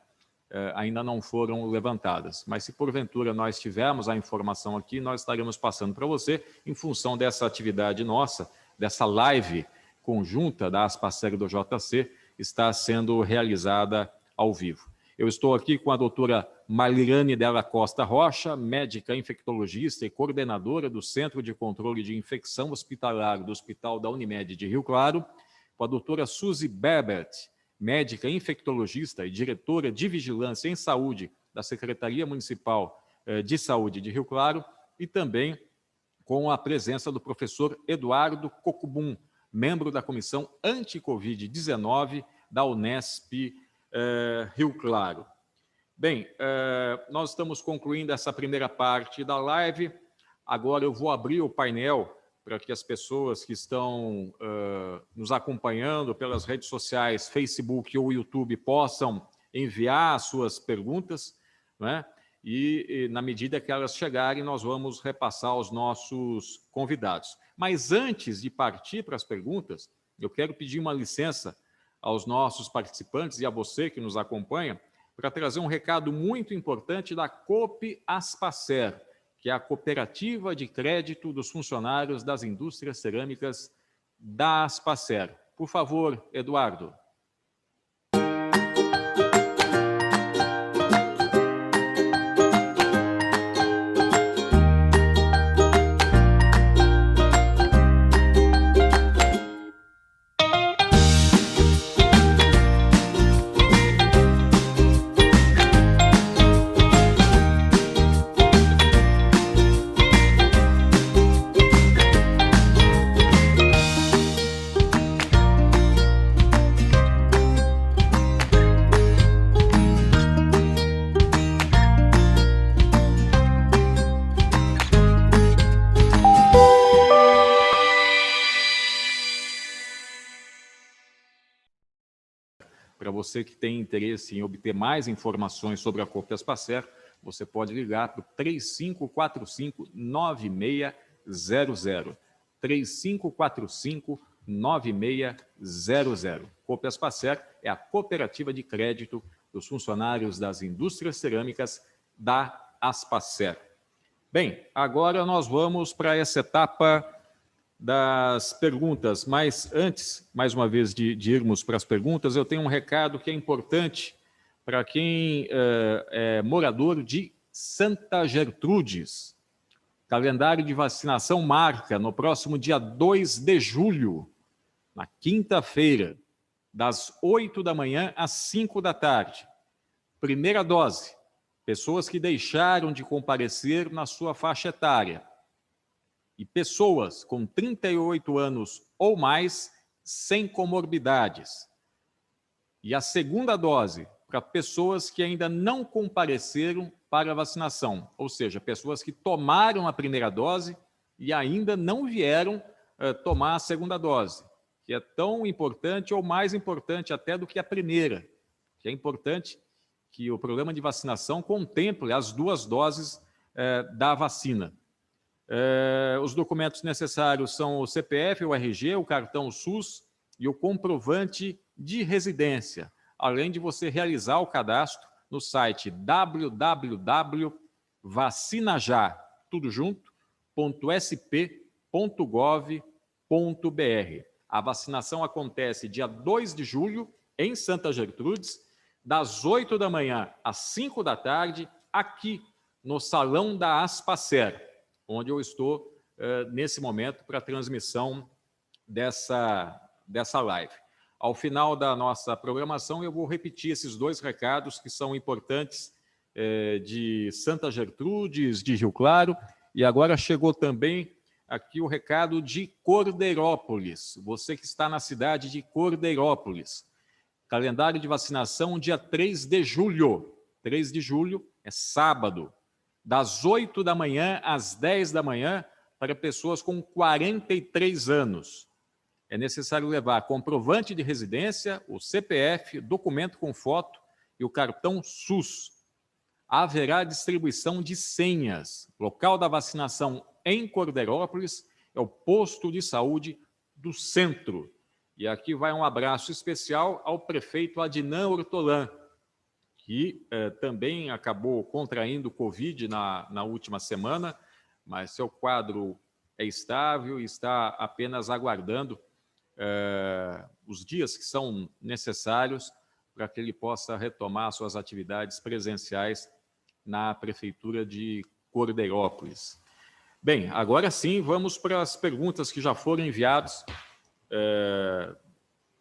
ainda não foram levantadas. Mas se porventura nós tivermos a informação aqui, nós estaremos passando para você em função dessa atividade nossa, dessa live conjunta da ASPACER e do JC, está sendo realizada ao vivo. Eu estou aqui com a doutora Marilane Della Costa Rocha, médica infectologista e coordenadora do Centro de Controle de Infecção Hospitalar do Hospital da Unimed de Rio Claro, com a doutora Suzy Berbert, médica infectologista e diretora de Vigilância em Saúde da Secretaria Municipal de Saúde de Rio Claro, e também com a presença do professor Eduardo Cocubum, membro da Comissão Anti-Covid-19 da Unesp Rio Claro. Bem, nós estamos concluindo essa primeira parte da live. Agora eu vou abrir o painel para que as pessoas que estão nos acompanhando pelas redes sociais, Facebook ou YouTube, possam enviar as suas perguntas, né? E na medida que elas chegarem, nós vamos repassar aos nossos convidados. Mas antes de partir para as perguntas, eu quero pedir uma licença aos nossos participantes e a você que nos acompanha, para trazer um recado muito importante da Coop Aspacer, que é a Cooperativa de Crédito dos Funcionários das Indústrias Cerâmicas da Aspacer. Por favor, Eduardo. Para você que tem interesse em obter mais informações sobre a Coop Aspacer, você pode ligar para o 3545-9600. 3545-9600. Coop Aspacer é a cooperativa de crédito dos funcionários das indústrias cerâmicas da Aspacer. Bem, agora nós vamos para essa etapa das perguntas, mas antes, mais uma vez, de irmos para as perguntas, eu tenho um recado que é importante para quem é morador de Santa Gertrudes. Calendário de vacinação marca no próximo dia 2 de julho, na quinta-feira, das 8 da manhã às 5 da tarde. Primeira dose, pessoas que deixaram de comparecer na sua faixa etária. E pessoas com 38 anos ou mais sem comorbidades. E a segunda dose para pessoas que ainda não compareceram para a vacinação, ou seja, pessoas que tomaram a primeira dose e ainda não vieram tomar a segunda dose, que é tão importante ou mais importante até do que a primeira, que é importante que o programa de vacinação contemple as 2 doses da vacina. Os documentos necessários são o CPF, o RG, o cartão SUS e o comprovante de residência, além de você realizar o cadastro no site www.vacinajá.sp.gov.br. A vacinação acontece dia 2 de julho, em Santa Gertrudes, das 8 da manhã às 5 da tarde, aqui no Salão da Aspacer, onde eu estou nesse momento para a transmissão dessa live. Ao final da nossa programação, eu vou repetir esses 2 recados que são importantes de Santa Gertrudes, de Rio Claro, e agora chegou também aqui o recado de Cordeirópolis. Você que está na cidade de Cordeirópolis. Calendário de vacinação, dia 3 de julho. 3 de julho é sábado, das 8 da manhã às 10 da manhã, para pessoas com 43 anos. É necessário levar comprovante de residência, o CPF, documento com foto e o cartão SUS. Haverá distribuição de senhas. Local da vacinação em Cordeirópolis é o posto de saúde do centro. E aqui vai um abraço especial ao prefeito Adnan Hortolã, que também acabou contraindo Covid na última semana, mas seu quadro é estável e está apenas aguardando os dias que são necessários para que ele possa retomar suas atividades presenciais na Prefeitura de Cordeirópolis. Bem, agora sim, vamos para as perguntas que já foram enviadas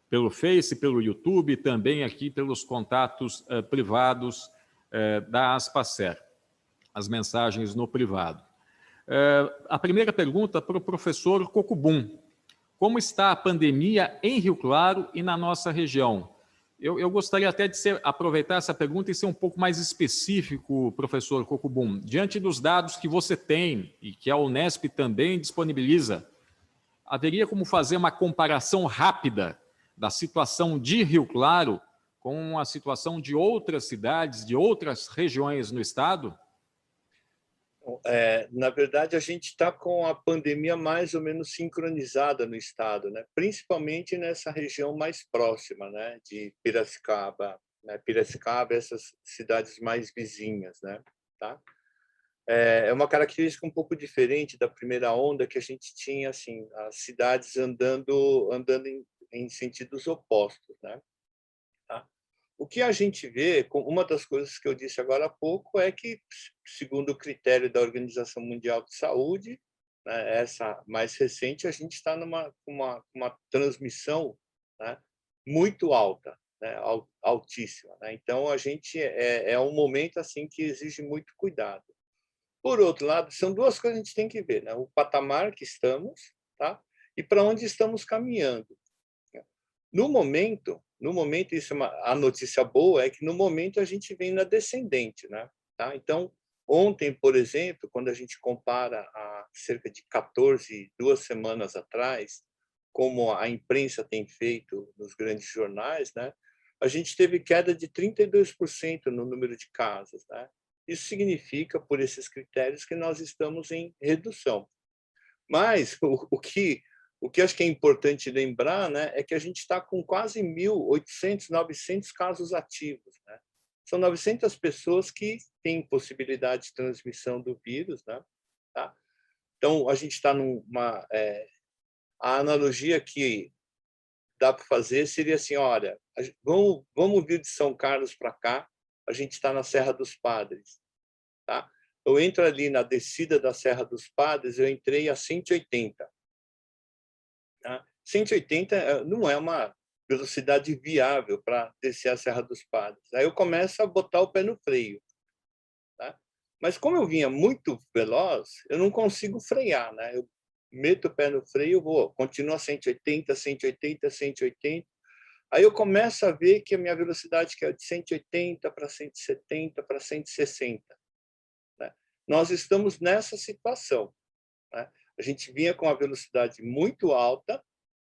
pelo Face, pelo YouTube, também aqui pelos contatos privados da Aspacer, as mensagens no privado. A primeira pergunta para o professor Cocubum. Como está a pandemia em Rio Claro e na nossa região? Eu gostaria até de aproveitar essa pergunta e ser um pouco mais específico, professor Cocubum. Diante dos dados que você tem e que a Unesp também disponibiliza, haveria como fazer uma comparação rápida da situação de Rio Claro com a situação de outras cidades, de outras regiões no estado? Na verdade, a gente está com a pandemia mais ou menos sincronizada no estado, né? Principalmente nessa região mais próxima, né? De Piracicaba, né? Piracicaba, essas cidades mais vizinhas, né? Tá? É uma característica um pouco diferente da primeira onda, que a gente tinha assim, as cidades andando em sentidos opostos, né? Tá? O que a gente vê, uma das coisas que eu disse agora há pouco, é que, segundo o critério da Organização Mundial de Saúde, né, essa mais recente, a gente está numa uma transmissão, né, muito alta, né, altíssima, né? Então, a gente é um momento assim que exige muito cuidado. Por outro lado, são 2 coisas que a gente tem que ver, né? O patamar que estamos, tá? E para onde estamos caminhando. No momento, isso a notícia boa é que no momento a gente vem na descendente, né? Tá? Então, ontem, por exemplo, quando a gente compara a cerca de 2 semanas atrás, como a imprensa tem feito nos grandes jornais, né? A gente teve queda de 32% no número de casos, né? Isso significa, por esses critérios, que nós estamos em redução. Mas o que acho que é importante lembrar, né, é que a gente está com quase 1.800, 900 casos ativos, né? São 900 pessoas que têm possibilidade de transmissão do vírus, né? Tá? Então, a gente está numa... a analogia que dá para fazer seria assim, olha, vamos vir de São Carlos para cá, a gente está na Serra dos Padres, tá? Eu entro ali na descida da Serra dos Padres, eu entrei a 180. Tá? 180 não é uma velocidade viável para descer a Serra dos Padres. Aí eu começo a botar o pé no freio. Tá? Mas como eu vinha muito veloz, eu não consigo frear, né? Eu meto o pé no freio, continua 180, 180, 180. Aí eu começo a ver que a minha velocidade caiu de 180 para 170, para 160. nós estamos nessa situação, né? A gente vinha com a velocidade muito alta,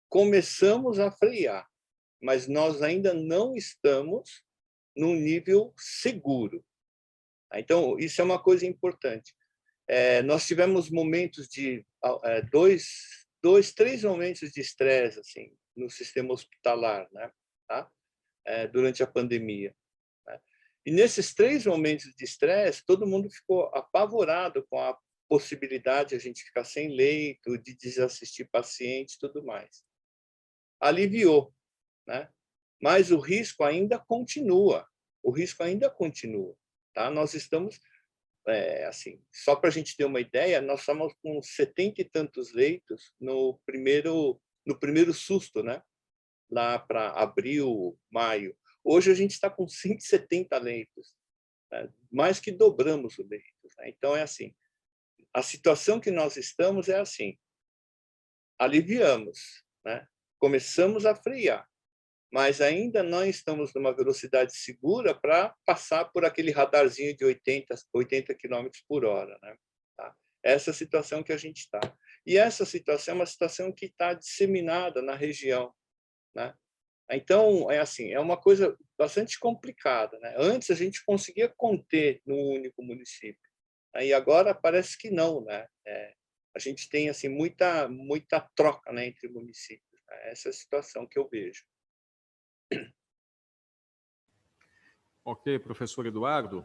começamos a frear, mas nós ainda não estamos num nível seguro. Então, isso é uma coisa importante. Nós tivemos momentos de três momentos de estresse assim, no sistema hospitalar, né? Tá? Durante a pandemia. Né? E nesses 3 momentos de estresse, todo mundo ficou apavorado com a possibilidade de a gente ficar sem leito, de desassistir pacientes e tudo mais. Aliviou, né? Mas o risco ainda continua. O risco ainda continua. Tá? Nós estamos, assim, só para a gente ter uma ideia, nós estamos com 70 e tantos leitos no primeiro susto, né? Lá para abril, maio. Hoje a gente está com 170 leitos, né? Mais que dobramos o leito. Né? Então, é assim, a situação que nós estamos é assim, aliviamos, né? Começamos a frear, mas ainda não estamos numa velocidade segura para passar por aquele radarzinho de 80 km por hora. Né? Tá? Essa é a situação que a gente está. E essa situação é uma situação que está disseminada na região. Né? Então, é assim, é uma coisa bastante complicada. Né? Antes a gente conseguia conter num único município. E agora parece que não. Né? A gente tem assim, muita troca, né, entre municípios. Né? Essa é a situação que eu vejo. Ok, professor Eduardo.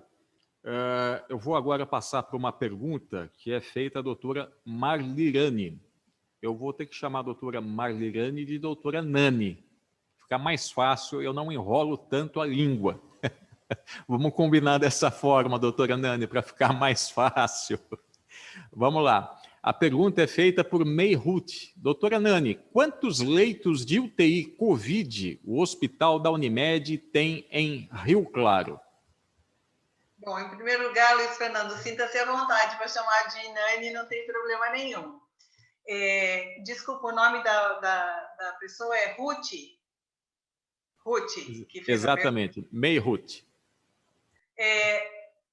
Eu vou agora passar para uma pergunta que é feita à doutora Marlirane. Eu vou ter que chamar a doutora Marlirane de doutora Nani. Fica mais fácil, eu não enrolo tanto a língua. Vamos combinar dessa forma, doutora Nani, para ficar mais fácil. Vamos lá. A pergunta é feita por Meirut. Doutora Nani, quantos leitos de UTI Covid o Hospital da Unimed tem em Rio Claro? Bom, em primeiro lugar, Luiz Fernando, sinta-se à vontade para chamar de Nani, não tem problema nenhum. Desculpa, o nome da pessoa é Ruth? Ruth, que fez exatamente, Meirut.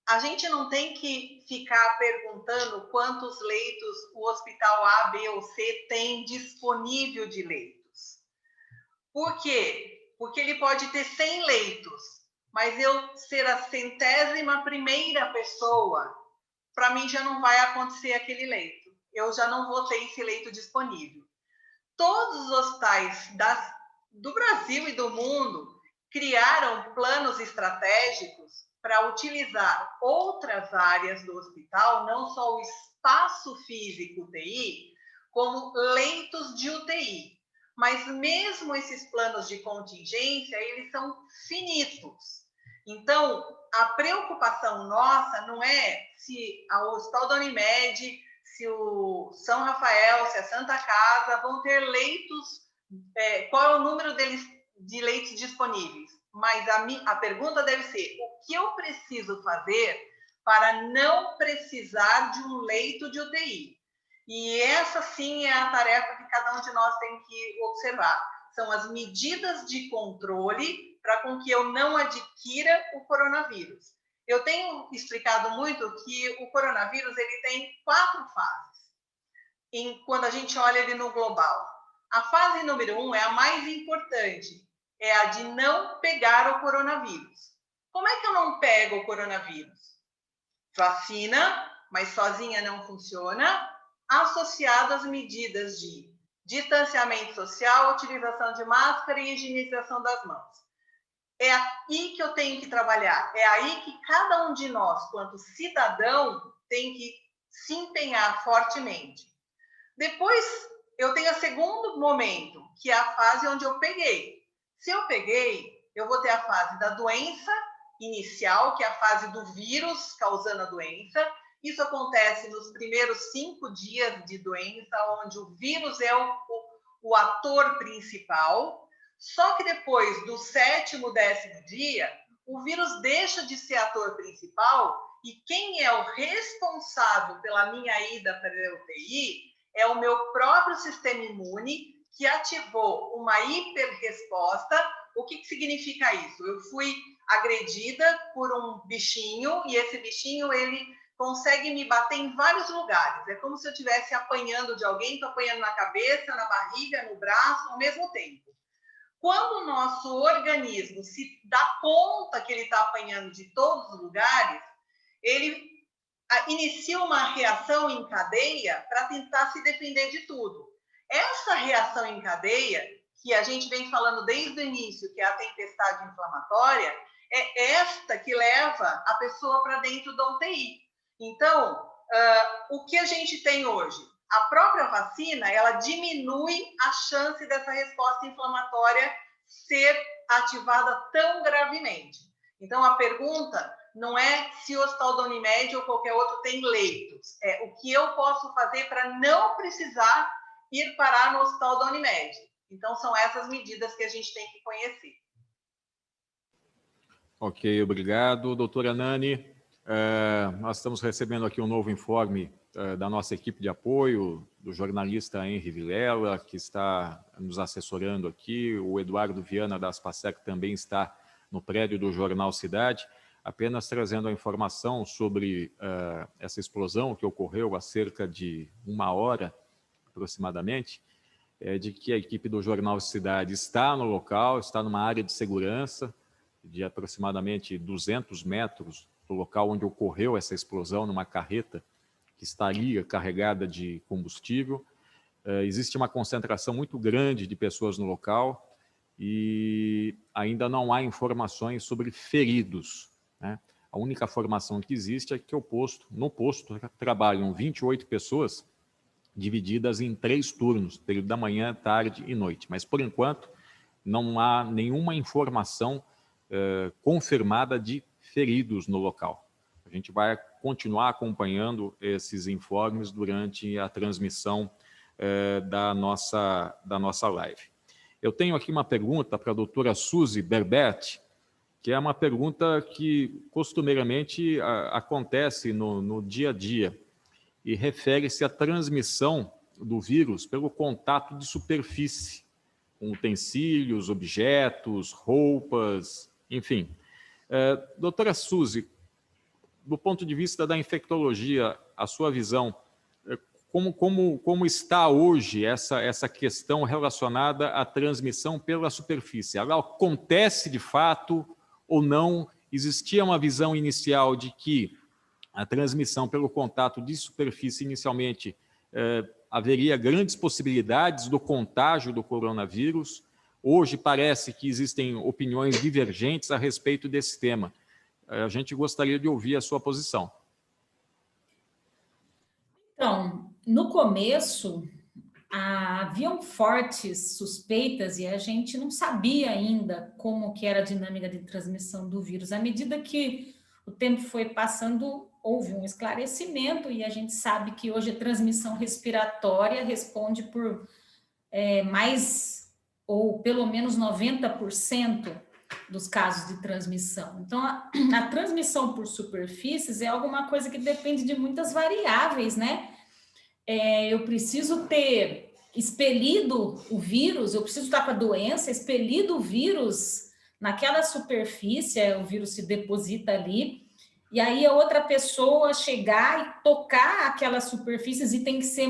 A gente não tem que ficar perguntando quantos leitos o hospital A, B ou C tem disponível de leitos. Por quê? Porque ele pode ter 100 leitos, mas eu ser a 100ª pessoa, para mim já não vai acontecer aquele leito. Eu já não vou ter esse leito disponível. Todos os hospitais do Brasil e do mundo criaram planos estratégicos para utilizar outras áreas do hospital, não só o espaço físico UTI, como leitos de UTI. Mas mesmo esses planos de contingência, eles são finitos. Então, a preocupação nossa não é se o Hospital da Unimed, se o São Rafael, se a Santa Casa vão ter leitos, qual é o número de leitos disponíveis. Mas a pergunta deve ser, o que eu preciso fazer para não precisar de um leito de UTI? E essa, sim, é a tarefa que cada um de nós tem que observar. São as medidas de controle para com que eu não adquira o coronavírus. Eu tenho explicado muito que o coronavírus ele tem 4 fases, quando a gente olha ele no global. A fase número 1 é a mais importante, é a de não pegar o coronavírus. Como é que eu não pego o coronavírus? Vacina, mas sozinha não funciona, associado às medidas de distanciamento social, utilização de máscara e higienização das mãos. É aí que eu tenho que trabalhar, é aí que cada um de nós, quanto cidadão, tem que se empenhar fortemente. Depois, eu tenho o segundo momento, que é a fase onde eu peguei. Se eu peguei, eu vou ter a fase da doença inicial, que é a fase do vírus causando a doença. Isso acontece nos primeiros 5 dias de doença, onde o vírus é o ator principal. Só que depois do 7º, 10º dia, o vírus deixa de ser ator principal e quem é o responsável pela minha ida para a UTI é o meu próprio sistema imune, que ativou uma hiperresposta. O que significa isso? Eu fui agredida por um bichinho e esse bichinho ele consegue me bater em vários lugares. É como se eu estivesse apanhando de alguém, estou apanhando na cabeça, na barriga, no braço, ao mesmo tempo. Quando o nosso organismo se dá conta que ele está apanhando de todos os lugares, ele inicia uma reação em cadeia para tentar se defender de tudo. Essa reação em cadeia, que a gente vem falando desde o início, que é a tempestade inflamatória, é esta que leva a pessoa para dentro da UTI. Então, o que a gente tem hoje? A própria vacina, ela diminui a chance dessa resposta inflamatória ser ativada tão gravemente. Então, a pergunta não é se o Hospital da Unimed ou qualquer outro tem leitos, é o que eu posso fazer para não precisar ir parar no Hospital da Unimed. Então, são essas medidas que a gente tem que conhecer. Ok, obrigado. Doutora Nani, nós estamos recebendo aqui um novo informe da nossa equipe de apoio, do jornalista Henry Vilela, que está nos assessorando aqui, o Eduardo Viana da Aspasec também está no prédio do Jornal Cidade, apenas trazendo a informação sobre essa explosão que ocorreu há cerca de 1 hora, aproximadamente, de que a equipe do Jornal Cidade está no local, está numa área de segurança de aproximadamente 200 metros do local onde ocorreu essa explosão, numa carreta que estaria carregada de combustível. Existe uma concentração muito grande de pessoas no local e ainda não há informações sobre feridos, né? A única informação que existe é que no posto trabalham 28 pessoas divididas em 3 turnos, período da manhã, tarde e noite. Mas, por enquanto, não há nenhuma informação confirmada de feridos no local. A gente vai continuar acompanhando esses informes durante a transmissão da nossa live. Eu tenho aqui uma pergunta para a doutora Suzy Berbet, que é uma pergunta que costumeiramente acontece no dia a dia e refere-se à transmissão do vírus pelo contato de superfície, com utensílios, objetos, roupas, enfim. Doutora Suzy, do ponto de vista da infectologia, a sua visão, como está hoje essa questão relacionada à transmissão pela superfície? Ela acontece de fato ou não? Existia uma visão inicial de que a transmissão pelo contato de superfície inicialmente haveria grandes possibilidades do contágio do coronavírus. Hoje parece que existem opiniões divergentes a respeito desse tema. A gente gostaria de ouvir a sua posição. Então, no começo, haviam fortes suspeitas e a gente não sabia ainda como que era a dinâmica de transmissão do vírus. À medida que o tempo foi passando, houve um esclarecimento e a gente sabe que hoje a transmissão respiratória responde por mais, ou pelo menos 90% dos casos de transmissão. Então, a transmissão por superfícies é alguma coisa que depende de muitas variáveis, né? Eu preciso ter expelido o vírus, eu preciso estar com a doença, expelido o vírus naquela superfície, o vírus se deposita ali, e aí a outra pessoa chegar e tocar aquelas superfícies, e tem que ser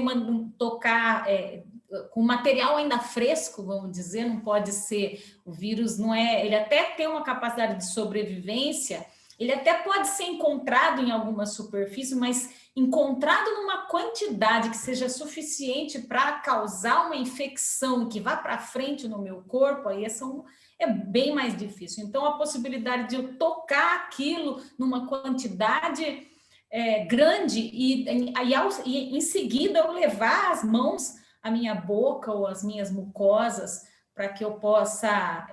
tocar com material ainda fresco, vamos dizer, não pode ser, o vírus não é, ele até tem uma capacidade de sobrevivência, ele até pode ser encontrado em alguma superfície, mas encontrado numa quantidade que seja suficiente para causar uma infecção que vá para frente no meu corpo, aí é bem mais difícil. Então, a possibilidade de eu tocar aquilo numa quantidade grande e em seguida eu levar as mãos à minha boca ou às minhas mucosas para que eu possa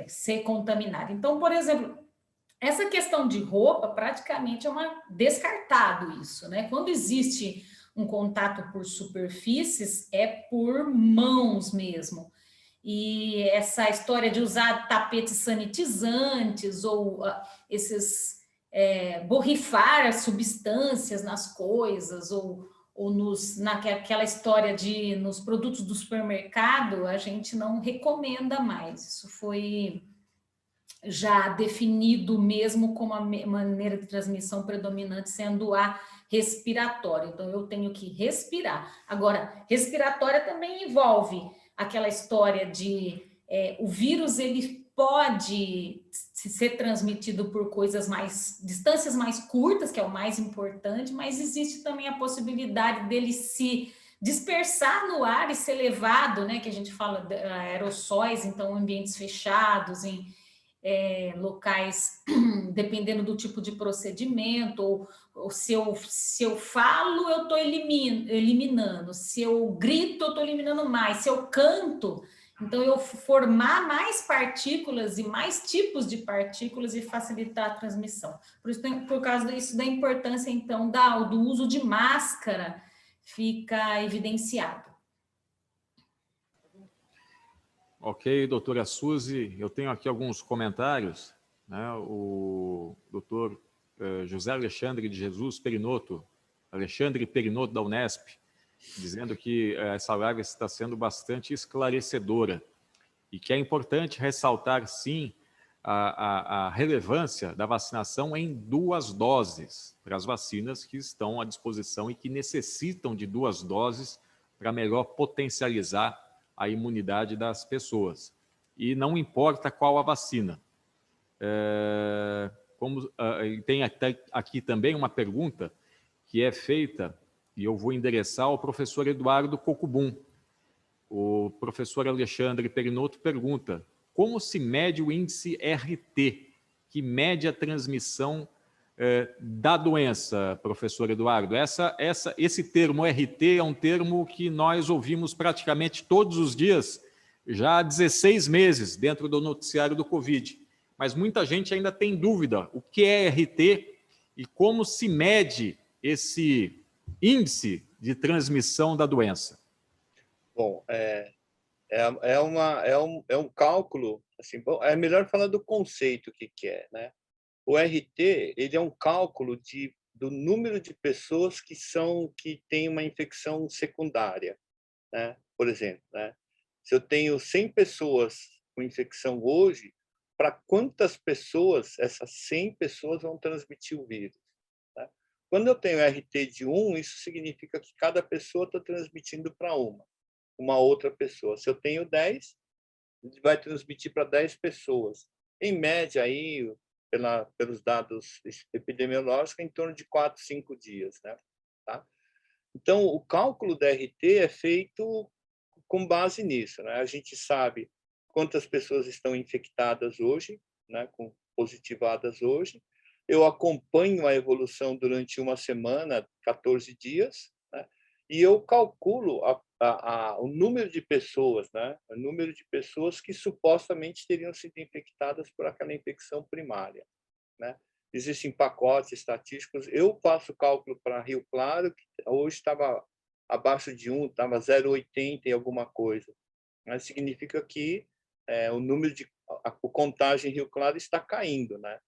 ser contaminada. Então, por exemplo, essa questão de roupa praticamente é descartado isso, né? Quando existe um contato por superfícies, é por mãos mesmo. E essa história de usar tapetes sanitizantes ou borrifar substâncias nas coisas ou naquela história nos produtos do supermercado, a gente não recomenda mais. Isso foi já definido mesmo como a maneira de transmissão predominante sendo a respiratória. Então, eu tenho que respirar. Agora, respiratória também envolve aquela história de o vírus, ele pode ser transmitido por distâncias mais curtas, que é o mais importante, mas existe também a possibilidade dele se dispersar no ar e ser levado, né, que a gente fala de aerossóis, então ambientes fechados, em locais, dependendo do tipo de procedimento, ou se eu falo, eu estou eliminando, se eu grito, eu estou eliminando mais, se eu canto, então eu formar mais partículas e mais tipos de partículas e facilitar a transmissão. Por causa disso, da importância, então, do uso de máscara, fica evidenciado. Ok, doutora Suzy, eu tenho aqui alguns comentários, né? O doutor José Alexandre de Jesus Perinoto, Alexandre Perinoto da Unesp, dizendo que essa live está sendo bastante esclarecedora e que é importante ressaltar, sim, a relevância da vacinação em 2 doses para as vacinas que estão à disposição e que necessitam de 2 doses para melhor potencializar a imunidade das pessoas. E não importa qual a vacina. Tem aqui também uma pergunta que é feita, e eu vou endereçar ao professor Eduardo Cocubum. O professor Alexandre Perinoto pergunta: como se mede o índice RT, que mede a transmissão da doença, professor Eduardo? Esse termo RT é um termo que nós ouvimos praticamente todos os dias, já há 16 meses, dentro do noticiário do Covid. Mas muita gente ainda tem dúvida o que é RT e como se mede esse índice de transmissão da doença. Bom, um cálculo, assim, bom, é melhor falar do conceito que é, né? O RT, ele é um cálculo do número de pessoas que têm uma infecção secundária, né? Por exemplo, né? Se eu tenho 100 pessoas com infecção hoje, para quantas pessoas essas 100 pessoas vão transmitir o vírus, né? Quando eu tenho RT de 1, isso significa que cada pessoa está transmitindo para uma outra pessoa. Se eu tenho 10, vai transmitir para 10 pessoas. Em média, aí, pelos dados epidemiológicos, em torno de 4, 5 dias, né? Tá? Então, o cálculo da RT é feito com base nisso, né? A gente sabe quantas pessoas estão infectadas hoje, né, positivadas hoje. Eu acompanho a evolução durante uma semana, 14 dias, né? E eu calculo o número de pessoas, né? O número de pessoas que supostamente teriam sido infectadas por aquela infecção primária, né? Existem pacotes estatísticos. Eu faço cálculo para Rio Claro, que hoje estava abaixo de 1, estava 0,80 e alguma coisa. Mas significa que o número a contagem em Rio Claro está caindo, né?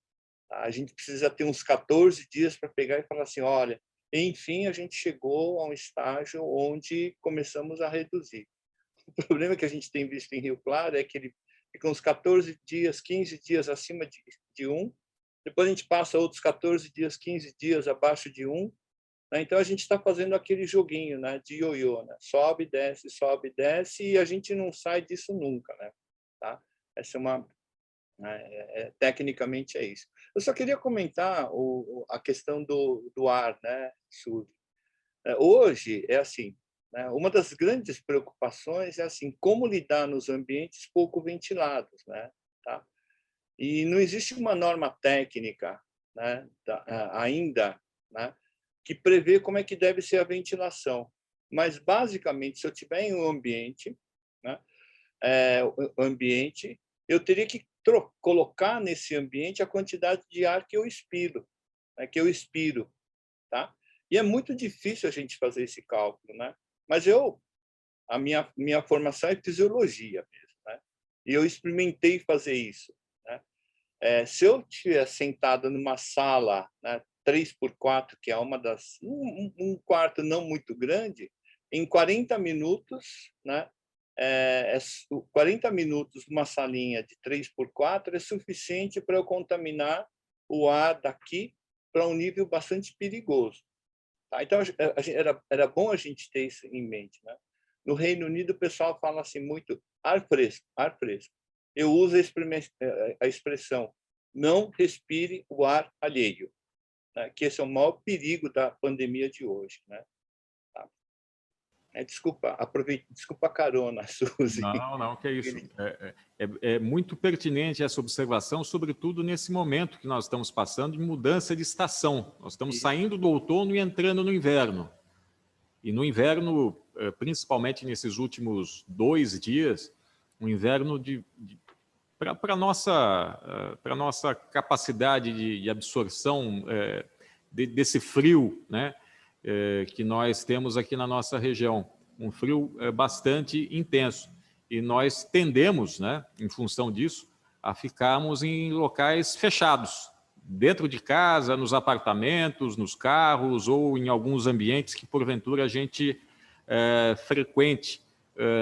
A gente precisa ter uns 14 dias para pegar e falar assim, olha, enfim, a gente chegou a um estágio onde começamos a reduzir. O problema que a gente tem visto em Rio Claro é que ele fica uns 14 dias, 15 dias acima de 1, depois a gente passa outros 14 dias, 15 dias abaixo de 1, né? Então a gente está fazendo aquele joguinho, né, de ioiô, né? Sobe, desce, e a gente não sai disso nunca, né? Tá? Essa tecnicamente é isso. Eu só queria comentar a questão do ar, né, Suzy? Hoje é assim, né, uma das grandes preocupações é assim, como lidar nos ambientes pouco ventilados, né? Tá? E não existe uma norma técnica, né, ainda, né, que prevê como é que deve ser a ventilação. Mas, basicamente, se eu tiver em um ambiente, né, eu teria que colocar nesse ambiente a quantidade de ar que eu expiro, né, tá? E é muito difícil a gente fazer esse cálculo, né? Mas a minha formação é fisiologia mesmo, né? E eu experimentei fazer isso, né? Se eu estiver sentado numa sala, né, 3x4, que é um quarto não muito grande, em 40 minutos, né, 40 minutos numa salinha de 3x4 é suficiente para eu contaminar o ar daqui para um nível bastante perigoso. Tá? Então, era bom a gente ter isso em mente, né? No Reino Unido, o pessoal fala assim muito ar fresco, ar fresco. Eu uso a expressão não respire o ar alheio, né? Que esse é o maior perigo da pandemia de hoje, né? Tá? Desculpa a carona, Suzy. Não, que é isso. É muito pertinente essa observação, sobretudo nesse momento que nós estamos passando de mudança de estação. Nós estamos saindo do outono e entrando no inverno. E no inverno, principalmente nesses últimos 2 dias, um inverno para a nossa capacidade de absorção desse frio, né, que nós temos aqui na nossa região, um frio bastante intenso. E nós tendemos, né, em função disso, a ficarmos em locais fechados, dentro de casa, nos apartamentos, nos carros ou em alguns ambientes que, porventura, a gente frequente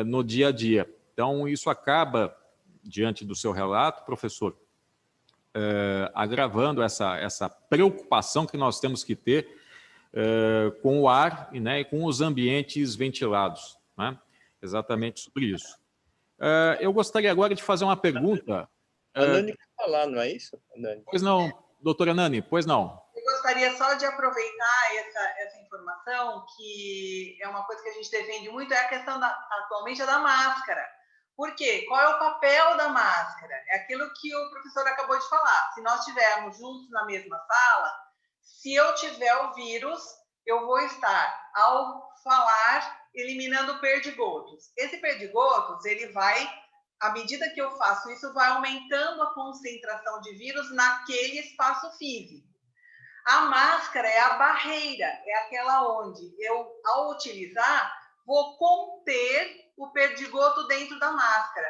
no dia a dia. Então, isso acaba, diante do seu relato, professor, agravando essa preocupação que nós temos que ter com o ar, né, e com os ambientes ventilados, né? Exatamente sobre isso. Eu gostaria agora de fazer uma pergunta. A Nani quer falar, não é isso, Nani? Pois não, doutora Nani, pois não. Eu gostaria só de aproveitar essa informação, que é uma coisa que a gente defende muito, é a questão atualmente da máscara. Por quê? Qual é o papel da máscara? É aquilo que o professor acabou de falar. Se nós estivermos juntos na mesma sala, se eu tiver o vírus, eu vou estar, ao falar, eliminando perdigotos. Esse perdigotos, ele vai, à medida que eu faço isso, vai aumentando a concentração de vírus naquele espaço físico. A máscara é a barreira, é aquela onde eu, ao utilizar, vou conter o perdigoto dentro da máscara.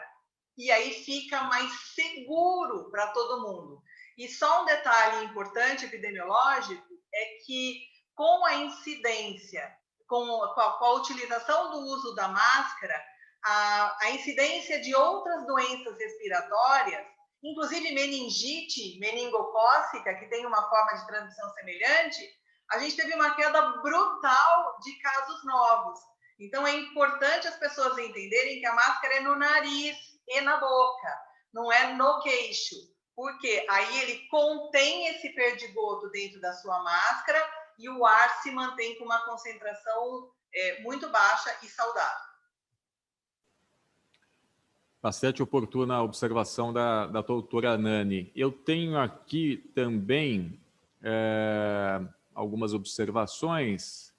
E aí fica mais seguro para todo mundo. E só um detalhe importante epidemiológico é que com a incidência, com a utilização do uso da máscara, a incidência de outras doenças respiratórias, inclusive meningite meningocócica, que tem uma forma de transmissão semelhante, a gente teve uma queda brutal de casos novos. Então, é importante as pessoas entenderem que a máscara é no nariz e na boca, não é no queixo, porque aí ele contém esse perdigoto dentro da sua máscara e o ar se mantém com uma concentração muito baixa e saudável. Bastante oportuna a observação da doutora Nani. Eu tenho aqui também algumas observações.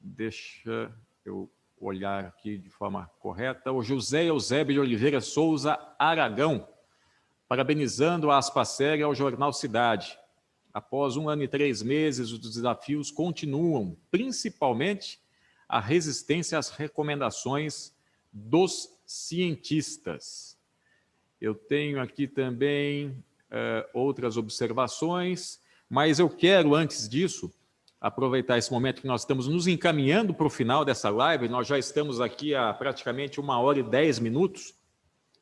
Deixa eu olhar aqui de forma correta. O José Eusébio de Oliveira Souza Aragão, parabenizando a Aspacer e ao Jornal Cidade. Após 1 ano e 3 meses, os desafios continuam, principalmente a resistência às recomendações dos cientistas. Eu tenho aqui também outras observações, mas eu quero, antes disso, aproveitar esse momento que nós estamos nos encaminhando para o final dessa live. Nós já estamos aqui há praticamente 1 hora e 10 minutos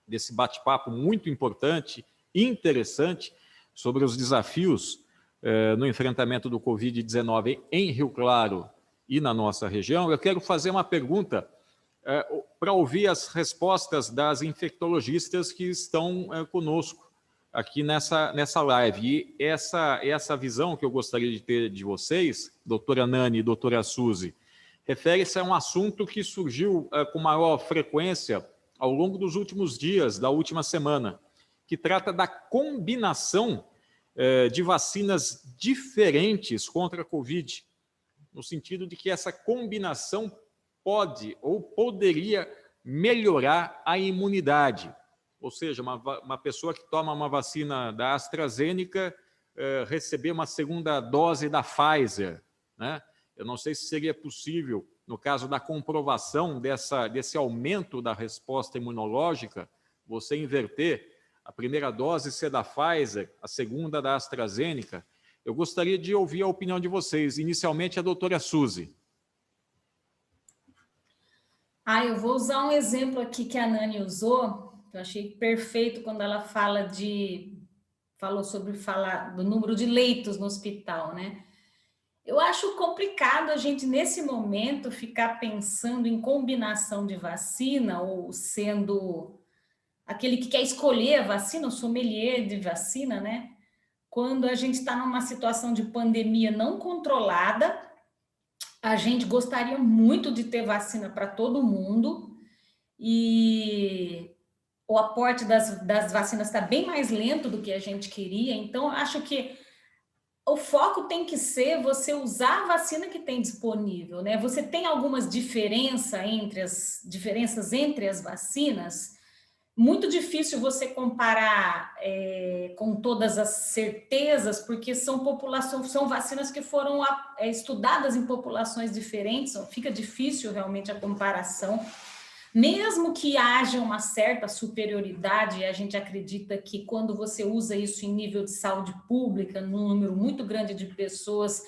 desse bate-papo muito importante, interessante, sobre os desafios no enfrentamento do Covid-19 em Rio Claro e na nossa região. Eu quero fazer uma pergunta para ouvir as respostas das infectologistas que estão conosco aqui nessa live. E essa visão que eu gostaria de ter de vocês, doutora Nani e doutora Suzy, refere-se a um assunto que surgiu com maior frequência ao longo dos últimos dias, da última semana, que trata da combinação de vacinas diferentes contra a Covid, no sentido de que essa combinação pode ou poderia melhorar a imunidade. Ou seja, uma pessoa que toma uma vacina da AstraZeneca receber uma segunda dose da Pfizer, né? Eu não sei se seria possível, no caso da comprovação desse aumento da resposta imunológica, você inverter a primeira dose ser da Pfizer, a segunda da AstraZeneca. Eu gostaria de ouvir a opinião de vocês. Inicialmente, a doutora Suzy. Eu vou usar um exemplo aqui que a Nani usou, que eu achei perfeito quando ela falou sobre do número de leitos no hospital, né? Eu acho complicado a gente, nesse momento, ficar pensando em combinação de vacina, ou sendo aquele que quer escolher a vacina, o sommelier de vacina, né? Quando a gente está numa situação de pandemia não controlada, a gente gostaria muito de ter vacina para todo mundo, e o aporte das vacinas está bem mais lento do que a gente queria, então acho que o foco tem que ser você usar a vacina que tem disponível, né? Você tem algumas diferenças entre as vacinas. Muito difícil você comparar com todas as certezas, porque são vacinas que foram estudadas em populações diferentes, então fica difícil realmente a comparação. Mesmo que haja uma certa superioridade, a gente acredita que quando você usa isso em nível de saúde pública, num número muito grande de pessoas,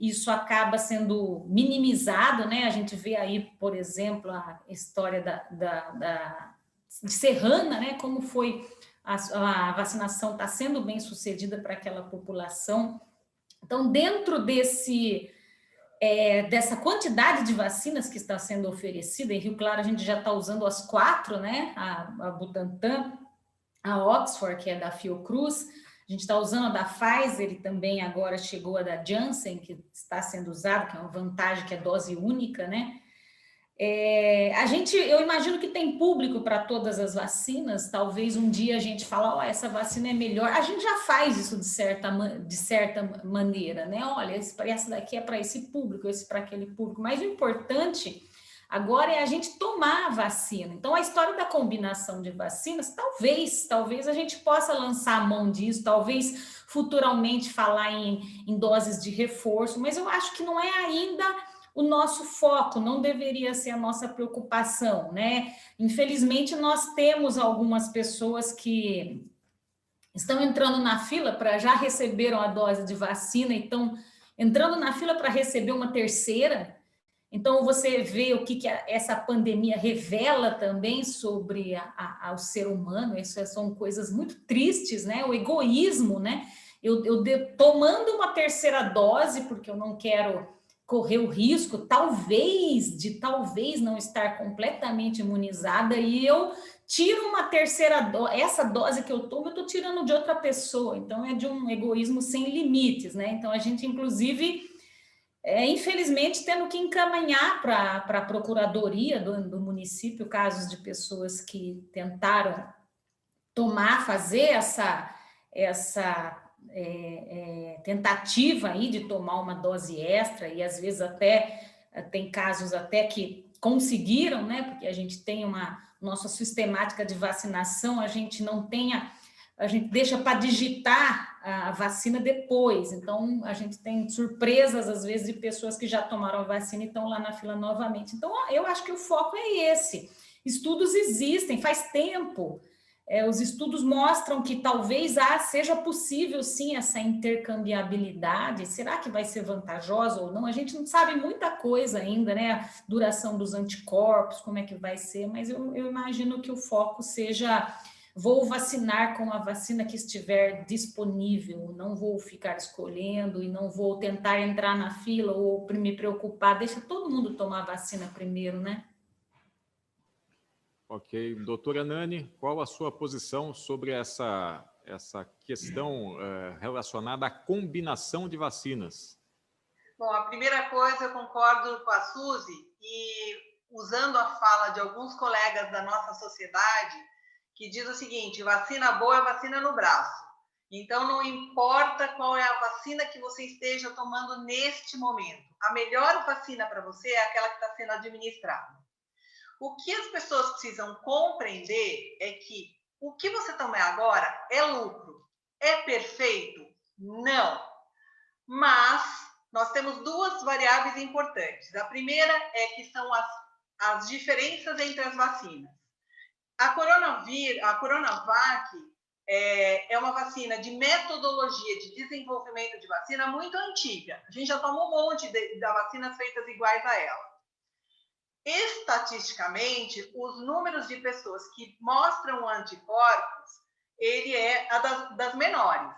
isso acaba sendo minimizado, né? A gente vê aí, por exemplo, a história de Serrana, né? Como foi a vacinação está sendo bem sucedida para aquela população. Então, dentro dessa quantidade de vacinas que está sendo oferecida, em Rio Claro a gente já está usando as 4, né? A Butantan, a Oxford, que é da Fiocruz, a gente está usando a da Pfizer, e também agora chegou a da Janssen, que está sendo usada, que é uma vantagem, que é dose única, né? Eu imagino que tem público para todas as vacinas. Talvez um dia a gente fala, essa vacina é melhor. A gente já faz isso de certa maneira, né? Olha, essa daqui é para esse público, esse para aquele público. Mas o importante agora é a gente tomar a vacina. Então, a história da combinação de vacinas, talvez a gente possa lançar a mão disso, talvez futuramente falar em doses de reforço, mas eu acho que não é ainda o nosso foco, não deveria ser a nossa preocupação, né? Infelizmente, nós temos algumas pessoas que estão entrando na fila já receberam a dose de vacina e estão entrando na fila para receber uma terceira. Então, você vê o que essa pandemia revela também sobre o ser humano. Isso são coisas muito tristes, né? O egoísmo, né? Tomando uma terceira dose, porque eu não quero correr o risco, talvez não estar completamente imunizada, e eu tiro uma terceira dose, essa dose que eu tomo, eu estou tirando de outra pessoa. Então, é de um egoísmo sem limites, né? Então, a gente, inclusive, infelizmente, tendo que encaminhar para a procuradoria do município casos de pessoas que tentaram fazer essa tentativa aí de tomar uma dose extra, e às vezes até tem casos até que conseguiram, né? Porque a gente tem nossa sistemática de vacinação, a gente deixa para digitar a vacina depois. Então, a gente tem surpresas, às vezes, de pessoas que já tomaram a vacina e estão lá na fila novamente. Então, eu acho que o foco é esse. Estudos existem, faz tempo. Os estudos mostram que talvez seja possível, sim, essa intercambiabilidade. Será que vai ser vantajosa ou não? A gente não sabe muita coisa ainda, né? A duração dos anticorpos, como é que vai ser, mas eu imagino que o foco seja: vou vacinar com a vacina que estiver disponível, não vou ficar escolhendo e não vou tentar entrar na fila ou me preocupar. Deixa todo mundo tomar a vacina primeiro, né? Ok. Doutora Nani, qual a sua posição sobre essa questão relacionada à combinação de vacinas? Bom, a primeira coisa, eu concordo com a Suzy, e usando a fala de alguns colegas da nossa sociedade, que diz o seguinte: vacina boa é vacina no braço. Então, não importa qual é a vacina que você esteja tomando neste momento, a melhor vacina para você é aquela que está sendo administrada. O que as pessoas precisam compreender é que o que você toma agora é lucro. É perfeito? Não. Mas nós temos duas variáveis importantes. A primeira é que são as diferenças entre as vacinas. A Coronavac é uma vacina de metodologia de desenvolvimento de vacina muito antiga. A gente já tomou um monte de vacinas feitas iguais a ela. estatisticamente, os números de pessoas que mostram anticorpos, ele é das menores.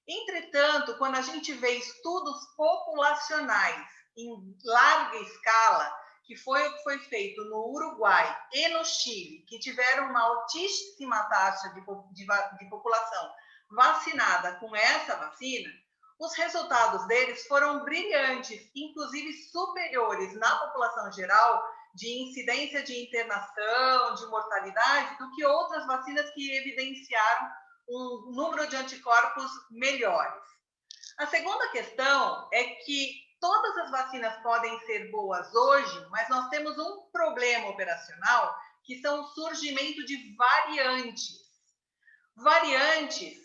Entretanto, quando a gente vê estudos populacionais em larga escala, que foi feito no Uruguai e no Chile, que tiveram uma altíssima taxa de população vacinada com essa vacina, os resultados deles foram brilhantes, inclusive superiores na população geral, de incidência de internação, de mortalidade, do que outras vacinas que evidenciaram um número de anticorpos melhores. A segunda questão é que todas as vacinas podem ser boas hoje, mas nós temos um problema operacional, que são o surgimento de variantes. Variantes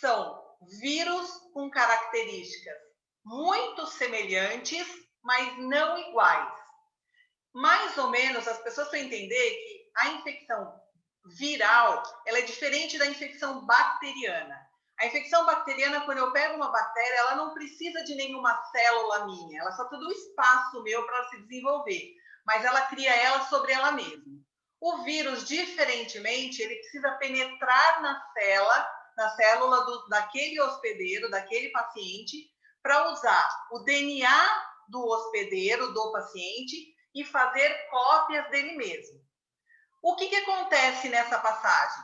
são vírus com características muito semelhantes, mas não iguais. Mais ou menos, as pessoas precisam entender que a infecção viral, ela é diferente da infecção bacteriana. A infecção bacteriana, quando eu pego uma bactéria, ela não precisa de nenhuma célula minha, ela só tem um espaço meu para se desenvolver, mas ela cria ela sobre ela mesma. O vírus, diferentemente, ele precisa penetrar na célula daquele hospedeiro, daquele paciente, para usar o DNA do hospedeiro, do paciente, e fazer cópias dele mesmo. O que acontece nessa passagem?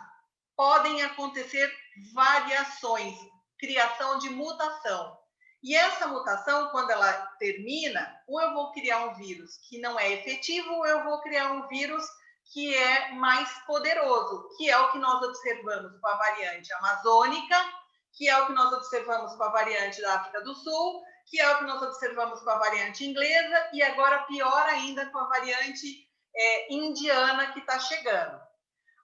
Podem acontecer variações, criação de mutação. E essa mutação, quando ela termina, ou eu vou criar um vírus que não é efetivo, ou eu vou criar um vírus que é mais poderoso, que é o que nós observamos com a variante amazônica, que é o que nós observamos com a variante da África do Sul, que é o que nós observamos com a variante inglesa, e agora pior ainda com a variante indiana que está chegando.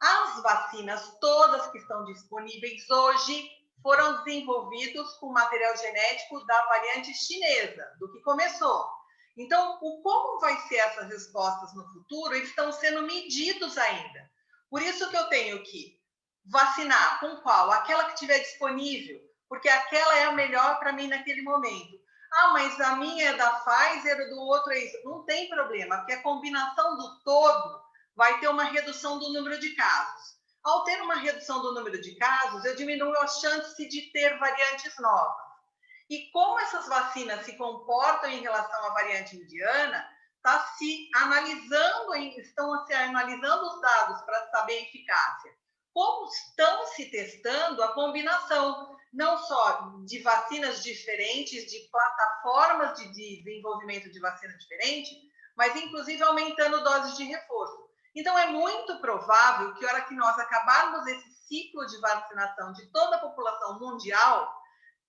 As vacinas todas que estão disponíveis hoje foram desenvolvidas com material genético da variante chinesa, do que começou. Então, como vai ser essas respostas no futuro, eles estão sendo medidos ainda. Por isso que eu tenho que vacinar com qual? Aquela que estiver disponível, porque aquela é a melhor para mim naquele momento. Ah, mas a minha é da Pfizer, do outro é isso. Não tem problema, porque a combinação do todo vai ter uma redução do número de casos. Ao ter uma redução do número de casos, eu diminuo a chance de ter variantes novas. E como essas vacinas se comportam em relação à variante indiana, estão se analisando os dados para saber a eficácia. Como estão se testando a combinação, não só de vacinas diferentes, de plataformas de desenvolvimento de vacina diferente, mas inclusive aumentando doses de reforço. Então, é muito provável que, na hora que nós acabarmos esse ciclo de vacinação de toda a população mundial,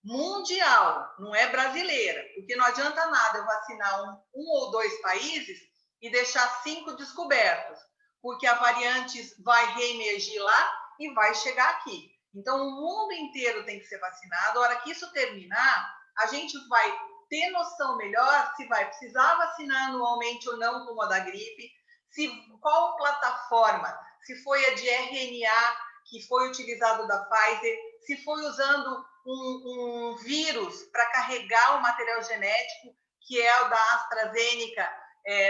não é brasileira, porque não adianta nada eu vacinar um ou dois países e deixar 5 descobertos, porque a variante vai reemergir lá e vai chegar aqui. Então, o mundo inteiro tem que ser vacinado. A hora que isso terminar, a gente vai ter noção melhor se vai precisar vacinar anualmente ou não, como a da gripe, qual plataforma, se foi a de RNA que foi utilizado da Pfizer, se foi usando um vírus para carregar o material genético, que é o da AstraZeneca,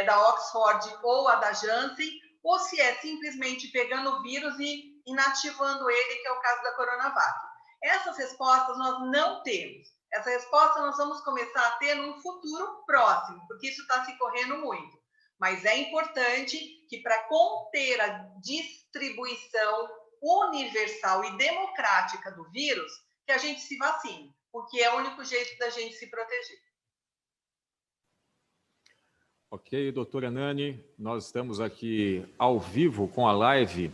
da Oxford ou a da Janssen, ou se é simplesmente pegando o vírus e inativando ele, que é o caso da Coronavac. Essas respostas nós não temos. Essa resposta nós vamos começar a ter num futuro próximo, porque isso está se correndo muito. Mas é importante que, para conter a distribuição universal e democrática do vírus, que a gente se vacine, porque é o único jeito da gente se proteger. Ok, doutora Nani, nós estamos aqui ao vivo com a live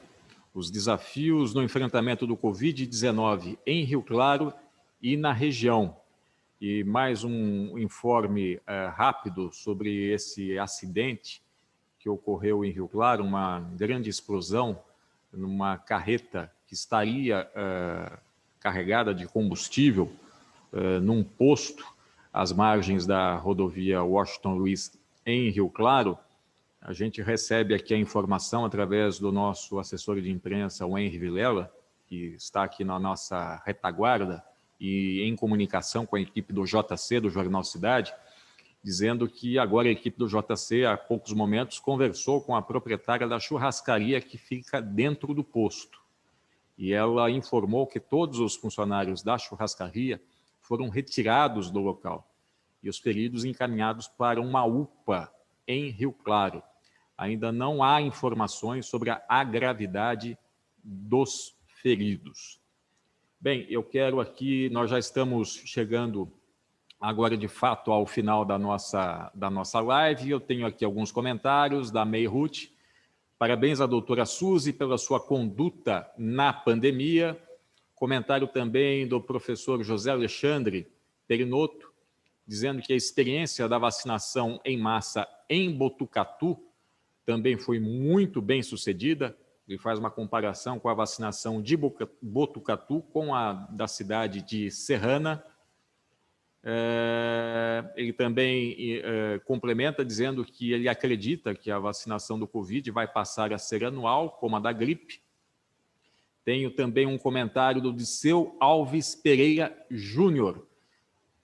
Os Desafios no Enfrentamento do Covid-19 em Rio Claro e na região. E mais um informe rápido sobre esse acidente que ocorreu em Rio Claro, uma grande explosão numa carreta que estaria carregada de combustível num posto às margens da rodovia Washington Luiz em Rio Claro. A gente recebe aqui a informação através do nosso assessor de imprensa, o Henry Vilela, que está aqui na nossa retaguarda e em comunicação com a equipe do JC, do Jornal Cidade, dizendo que agora a equipe do JC, há poucos momentos, conversou com a proprietária da churrascaria que fica dentro do posto. E ela informou que todos os funcionários da churrascaria foram retirados do local e os feridos encaminhados para uma UPA em Rio Claro. Ainda não há informações sobre a gravidade dos feridos. Bem, eu quero aqui, nós já estamos chegando agora, de fato, ao final da nossa live. Eu tenho aqui alguns comentários da May Ruth. Parabéns à doutora Suzy pela sua conduta na pandemia. Comentário também do professor José Alexandre Perinoto, dizendo que a experiência da vacinação em massa em Botucatu também foi muito bem sucedida. Ele faz uma comparação com a vacinação de Botucatu com a da cidade de Serrana. Ele também complementa dizendo que ele acredita que a vacinação do Covid vai passar a ser anual, como a da gripe. Tenho também um comentário do Disseu Alves Pereira Júnior.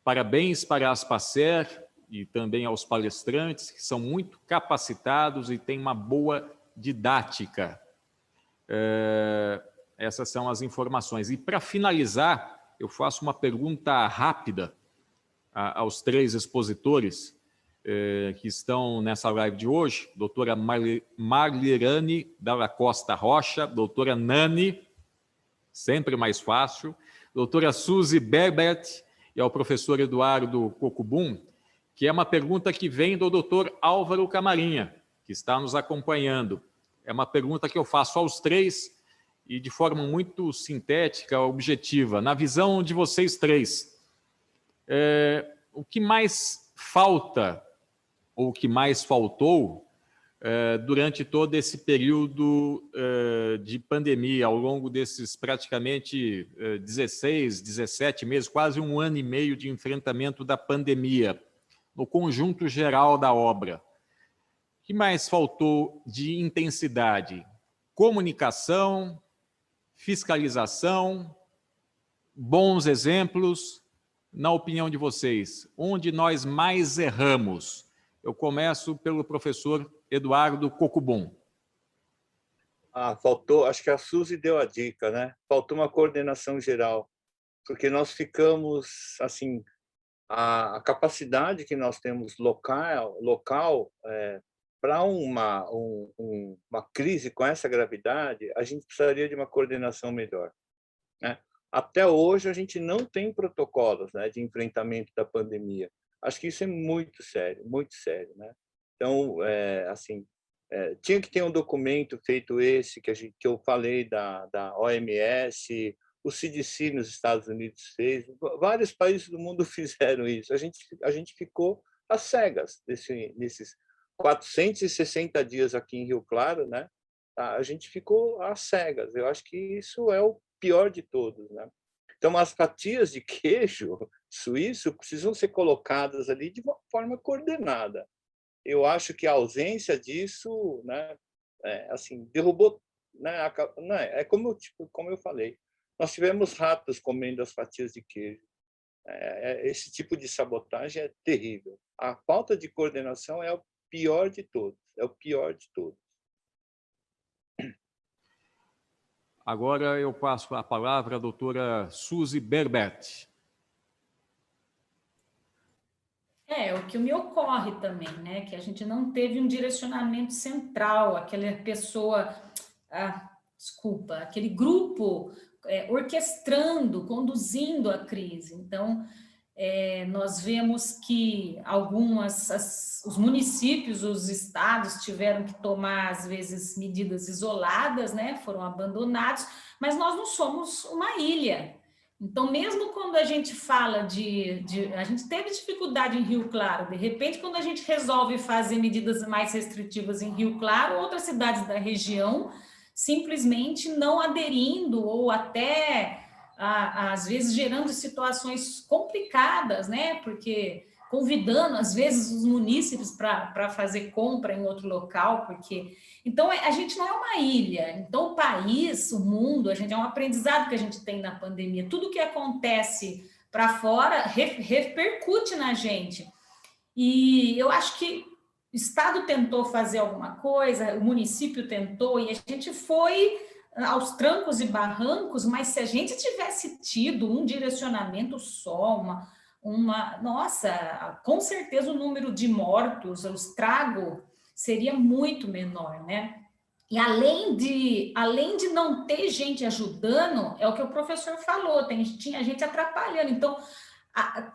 Parabéns para a Aspacer e também aos palestrantes, que são muito capacitados e têm uma boa didática. Essas são as informações. E para finalizar, eu faço uma pergunta rápida aos três expositores que estão nessa live de hoje, doutora Marlirane Dalla Costa Rocha, doutora Nani, sempre mais fácil, doutora Suzy Berbert e ao professor Eduardo Cocubum, que é uma pergunta que vem do doutor Álvaro Camarinha, que está nos acompanhando. É uma pergunta que eu faço aos três e de forma muito sintética, objetiva. Na visão de vocês três, o que mais falta, ou o que mais faltou, durante todo esse período de pandemia, ao longo desses praticamente 16, 17 meses, quase um ano e meio de enfrentamento da pandemia, no conjunto geral da obra? O que mais faltou de intensidade? Comunicação, fiscalização, bons exemplos. Na opinião de vocês, onde nós mais erramos? Eu começo pelo professor Eduardo Cocubum. Faltou, acho que a Suzy deu a dica, né? Faltou uma coordenação geral, porque nós ficamos, assim, a capacidade que nós temos local para uma crise com essa gravidade, a gente precisaria de uma coordenação melhor, né? Até hoje, a gente não tem protocolos, né, de enfrentamento da pandemia. Acho que isso é muito sério, né? Então, tinha que ter um documento feito esse, que eu falei da OMS, o CDC nos Estados Unidos fez, vários países do mundo fizeram isso. A gente ficou às cegas nesses 460 dias aqui em Rio Claro, né? A gente ficou às cegas. Eu acho que isso é o pior de todos, né? Então, as fatias de queijo suíço precisam ser colocadas ali de uma forma coordenada. Eu acho que a ausência disso, né, derrubou, né, é como eu falei, nós tivemos ratos comendo as fatias de queijo. Esse tipo de sabotagem é terrível. A falta de coordenação é o pior de todos, Agora eu passo a palavra à doutora Suzy Berbert. O que me ocorre também, né, que a gente não teve um direcionamento central, aquela pessoa, aquele grupo orquestrando, conduzindo a crise. Então, nós vemos que os municípios, os estados tiveram que tomar, às vezes, medidas isoladas, né, foram abandonados, mas nós não somos uma ilha. Então, mesmo quando a gente fala a gente teve dificuldade em Rio Claro, de repente, quando a gente resolve fazer medidas mais restritivas em Rio Claro, outras cidades da região simplesmente não aderindo ou até, às vezes, gerando situações complicadas, né? Porque convidando, às vezes, os munícipes para fazer compra em outro local, porque... Então, a gente não é uma ilha. Então, o país, o mundo, é um aprendizado que a gente tem na pandemia. Tudo que acontece para fora repercute na gente. E eu acho que o Estado tentou fazer alguma coisa, o município tentou, e a gente foi aos trancos e barrancos, mas se a gente tivesse tido um direcionamento só, nossa, com certeza o número de mortos, o estrago seria muito menor, né? E além de não ter gente ajudando, é o que o professor falou, tinha gente atrapalhando. Então,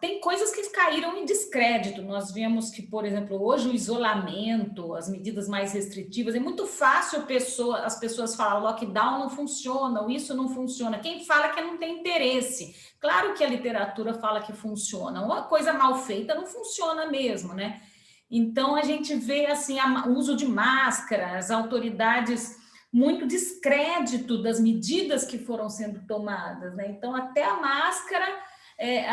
tem coisas que caíram em descrédito. Nós vemos que, por exemplo, hoje o isolamento, as medidas mais restritivas, é muito fácil as pessoas falam lockdown não funciona, ou isso não funciona. Quem fala que não tem interesse. Claro que a literatura fala que funciona. Uma coisa mal feita não funciona mesmo, né? Então, a gente vê assim, o uso de máscara, as autoridades, muito descrédito das medidas que foram sendo tomadas, né? Então, até a máscara,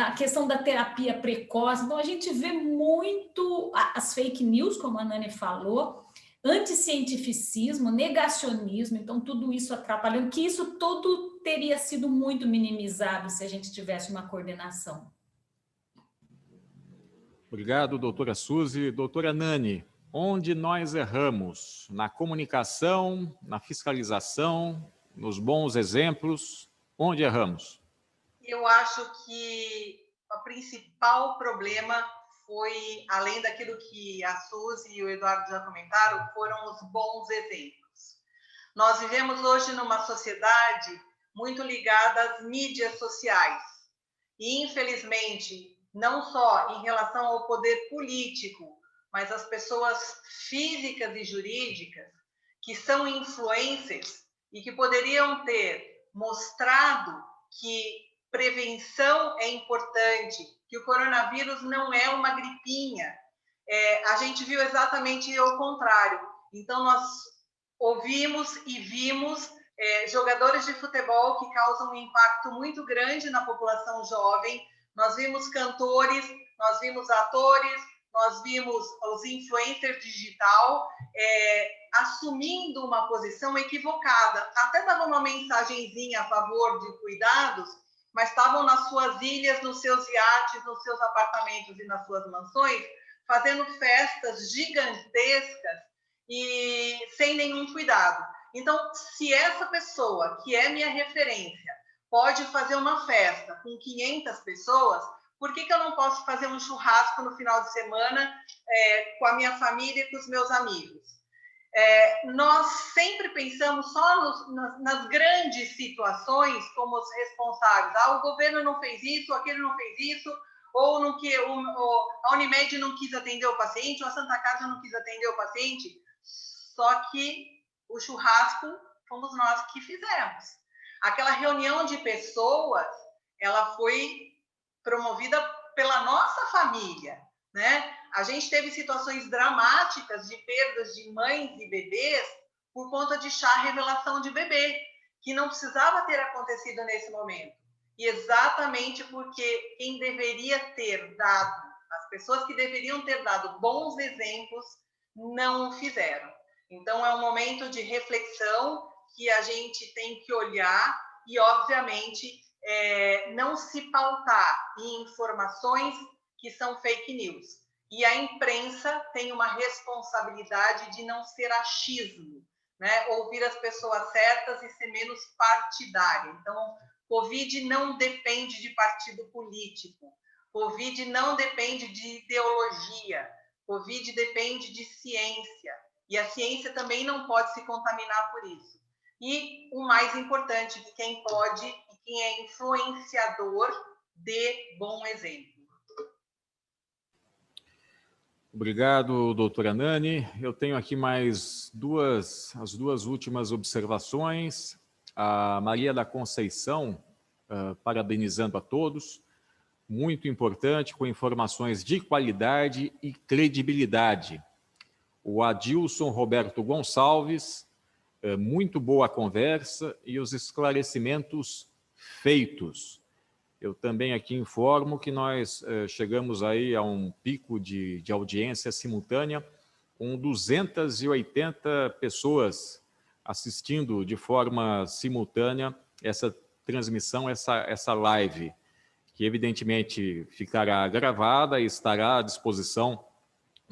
a questão da terapia precoce. Então, a gente vê muito as fake news, como a Nani falou, anticientificismo, negacionismo, então tudo isso atrapalhando, que isso tudo teria sido muito minimizado se a gente tivesse uma coordenação. Obrigado, doutora Suzy. Doutora Nani, onde nós erramos? Na comunicação, na fiscalização, nos bons exemplos? Onde erramos? Eu acho que o principal problema foi, além daquilo que a Suzy e o Eduardo já comentaram, foram os bons exemplos. Nós vivemos hoje numa sociedade muito ligada às mídias sociais. E, infelizmente, não só em relação ao poder político, mas as pessoas físicas e jurídicas que são influencers e que poderiam ter mostrado que prevenção é importante, que o coronavírus não é uma gripinha. A gente viu exatamente o contrário. Então, nós ouvimos e vimos jogadores de futebol que causam um impacto muito grande na população jovem. Nós vimos cantores, nós vimos atores, nós vimos os influencers digital assumindo uma posição equivocada. Até dava uma mensagenzinha a favor de cuidados, mas estavam nas suas ilhas, nos seus iates, nos seus apartamentos e nas suas mansões, fazendo festas gigantescas e sem nenhum cuidado. Então, se essa pessoa, que é minha referência, pode fazer uma festa com 500 pessoas, por que eu não posso fazer um churrasco no final de semana com a minha família e com os meus amigos? Nós sempre pensamos só nas grandes situações como os responsáveis. O governo não fez isso, aquele não fez isso, ou a Unimed não quis atender o paciente, ou a Santa Casa não quis atender o paciente. Só que o churrasco fomos nós que fizemos. Aquela reunião de pessoas, ela foi promovida pela nossa família, né? A gente teve situações dramáticas de perdas de mães e bebês por conta de chá revelação de bebê, que não precisava ter acontecido nesse momento. E exatamente porque quem deveria ter dado, as pessoas que deveriam ter dado bons exemplos, não o fizeram. Então, é um momento de reflexão que a gente tem que olhar e, obviamente, não se pautar em informações que são fake news. E a imprensa tem uma responsabilidade de não ser achismo, né? Ouvir as pessoas certas e ser menos partidária. Então, Covid não depende de partido político. Covid não depende de ideologia. Covid depende de ciência. E a ciência também não pode se contaminar por isso. E o mais importante, que quem pode e quem é influenciador, dê bom exemplo. Obrigado, doutora Nani. Eu tenho aqui mais as duas últimas observações. A Maria da Conceição, parabenizando a todos. Muito importante, com informações de qualidade e credibilidade. O Adilson Roberto Gonçalves, muito boa a conversa e os esclarecimentos feitos. Eu também aqui informo que nós chegamos aí a um pico de audiência simultânea com 280 pessoas assistindo de forma simultânea essa transmissão, essa live, que evidentemente ficará gravada e estará à disposição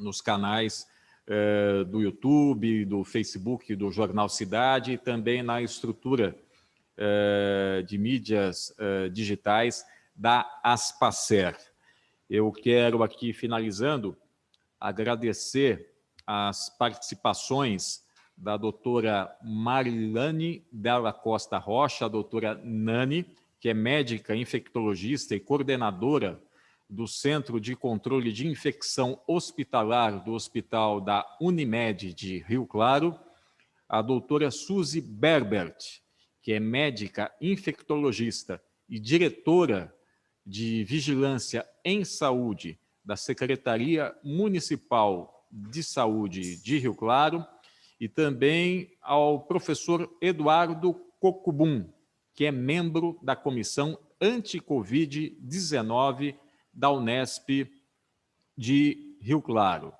nos canais do YouTube, do Facebook, do Jornal Cidade, e também na estrutura de mídias digitais da Aspacer. Eu quero aqui, finalizando, agradecer as participações da doutora Marilane Della Costa Rocha, a doutora Nani, que é médica infectologista e coordenadora do Centro de Controle de Infecção Hospitalar do Hospital da Unimed de Rio Claro, a doutora Suzy Berbert, que é médica infectologista e diretora de Vigilância em Saúde da Secretaria Municipal de Saúde de Rio Claro, e também ao professor Eduardo Cocubum, que é membro da Comissão Anti-Covid-19 da Unesp de Rio Claro.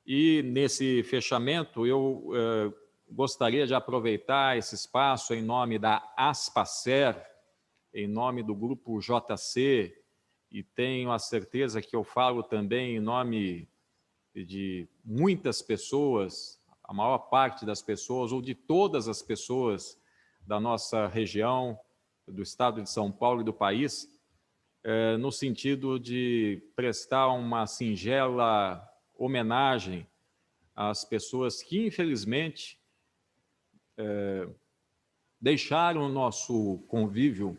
E, nesse fechamento, eu gostaria de aproveitar esse espaço em nome da Aspacer, em nome do Grupo JC, e tenho a certeza que eu falo também em nome de muitas pessoas, a maior parte das pessoas, ou de todas as pessoas da nossa região, do estado de São Paulo e do país, no sentido de prestar uma singela homenagem às pessoas que, infelizmente, deixaram o nosso convívio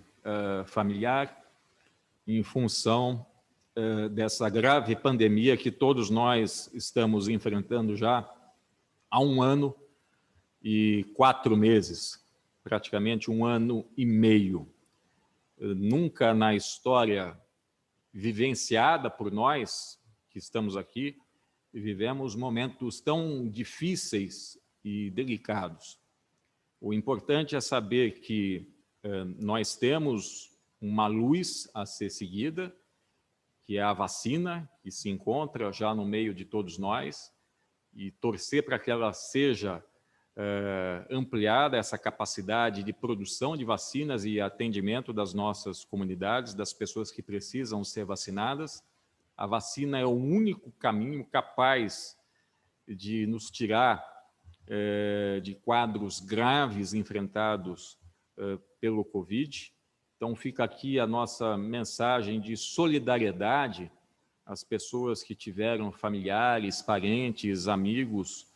familiar em função dessa grave pandemia que todos nós estamos enfrentando já há 1 ano e 4 meses, praticamente 1 ano e meio. Nunca na história vivenciada por nós que estamos aqui, vivemos momentos tão difíceis e delicados. O importante é saber que nós temos uma luz a ser seguida, que é a vacina, que se encontra já no meio de todos nós, e torcer para que ela seja ampliada, essa capacidade de produção de vacinas e atendimento das nossas comunidades, das pessoas que precisam ser vacinadas. A vacina é o único caminho capaz de nos tirar de quadros graves enfrentados pelo Covid. Então, fica aqui a nossa mensagem de solidariedade às pessoas que tiveram familiares, parentes, amigos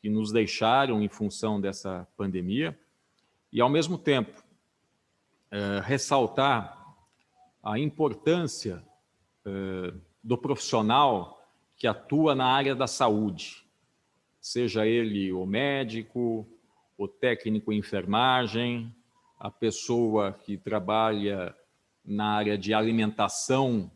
que nos deixaram em função dessa pandemia. E, ao mesmo tempo, ressaltar a importância do profissional que atua na área da saúde, seja ele o médico, o técnico em enfermagem, a pessoa que trabalha na área de alimentação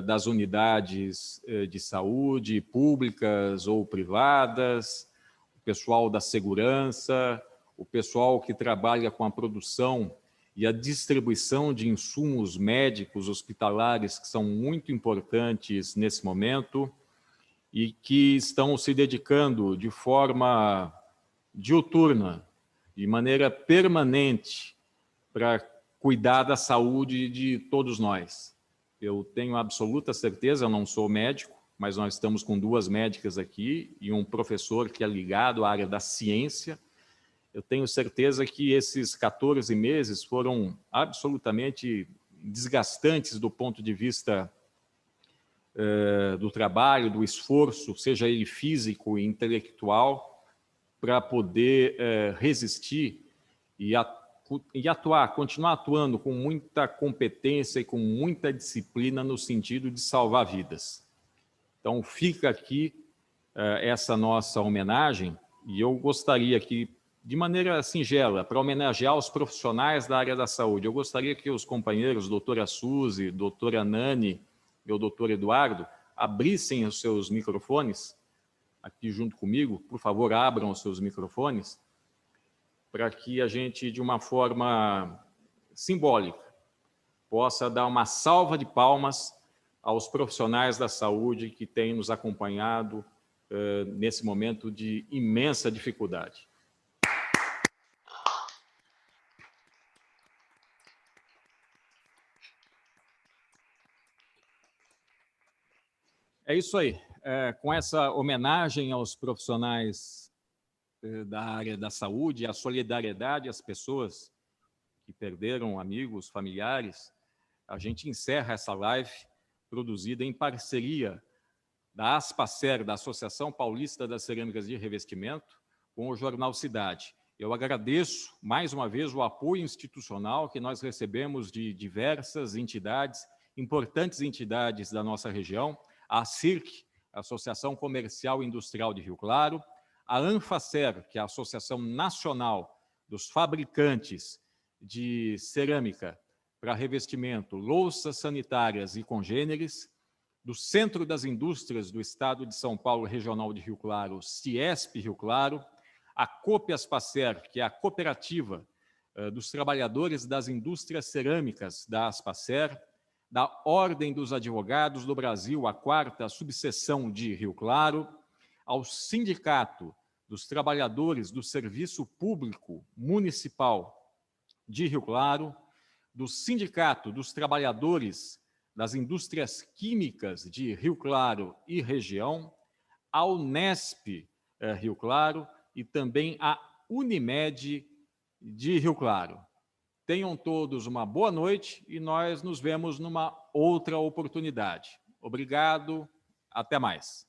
das unidades de saúde, públicas ou privadas, o pessoal da segurança, o pessoal que trabalha com a produção e a distribuição de insumos médicos hospitalares, que são muito importantes nesse momento e que estão se dedicando de forma diuturna, de maneira permanente, para cuidar da saúde de todos nós. Eu tenho absoluta certeza, eu não sou médico, mas nós estamos com 2 médicas aqui e um professor que é ligado à área da ciência. Eu tenho certeza que esses 14 meses foram absolutamente desgastantes do ponto de vista do trabalho, do esforço, seja ele físico e intelectual, para poder resistir e atuar, continuar atuando com muita competência e com muita disciplina no sentido de salvar vidas. Então, fica aqui essa nossa homenagem, e eu gostaria que, de maneira singela, para homenagear os profissionais da área da saúde, eu gostaria que os companheiros, doutora Suzy, doutora Nani e o doutor Eduardo, abrissem os seus microfones aqui junto comigo. Por favor, abram os seus microfones, para que a gente, de uma forma simbólica, possa dar uma salva de palmas aos profissionais da saúde que têm nos acompanhado nesse momento de imensa dificuldade. É isso aí. com essa homenagem aos profissionais da área da saúde, a solidariedade às pessoas que perderam amigos, familiares, a gente encerra essa live produzida em parceria da Aspacer, da Associação Paulista das Cerâmicas de Revestimento, com o Jornal Cidade. Eu agradeço, mais uma vez, o apoio institucional que nós recebemos de diversas entidades, importantes entidades da nossa região, a ACIRC, Associação Comercial e Industrial de Rio Claro, a Anfacer, que é a Associação Nacional dos Fabricantes de Cerâmica para Revestimento, Louças Sanitárias e Congêneres, do Centro das Indústrias do Estado de São Paulo, Regional de Rio Claro, Ciesp Rio Claro, a COP Aspacer, que é a cooperativa dos trabalhadores das indústrias cerâmicas da Aspacer, da Ordem dos Advogados do Brasil, a 4ª subseção de Rio Claro, ao Sindicato dos Trabalhadores do Serviço Público Municipal de Rio Claro, do Sindicato dos Trabalhadores das Indústrias Químicas de Rio Claro e região, a Unesp Rio Claro e também a Unimed de Rio Claro. Tenham todos uma boa noite e nós nos vemos numa outra oportunidade. Obrigado, até mais.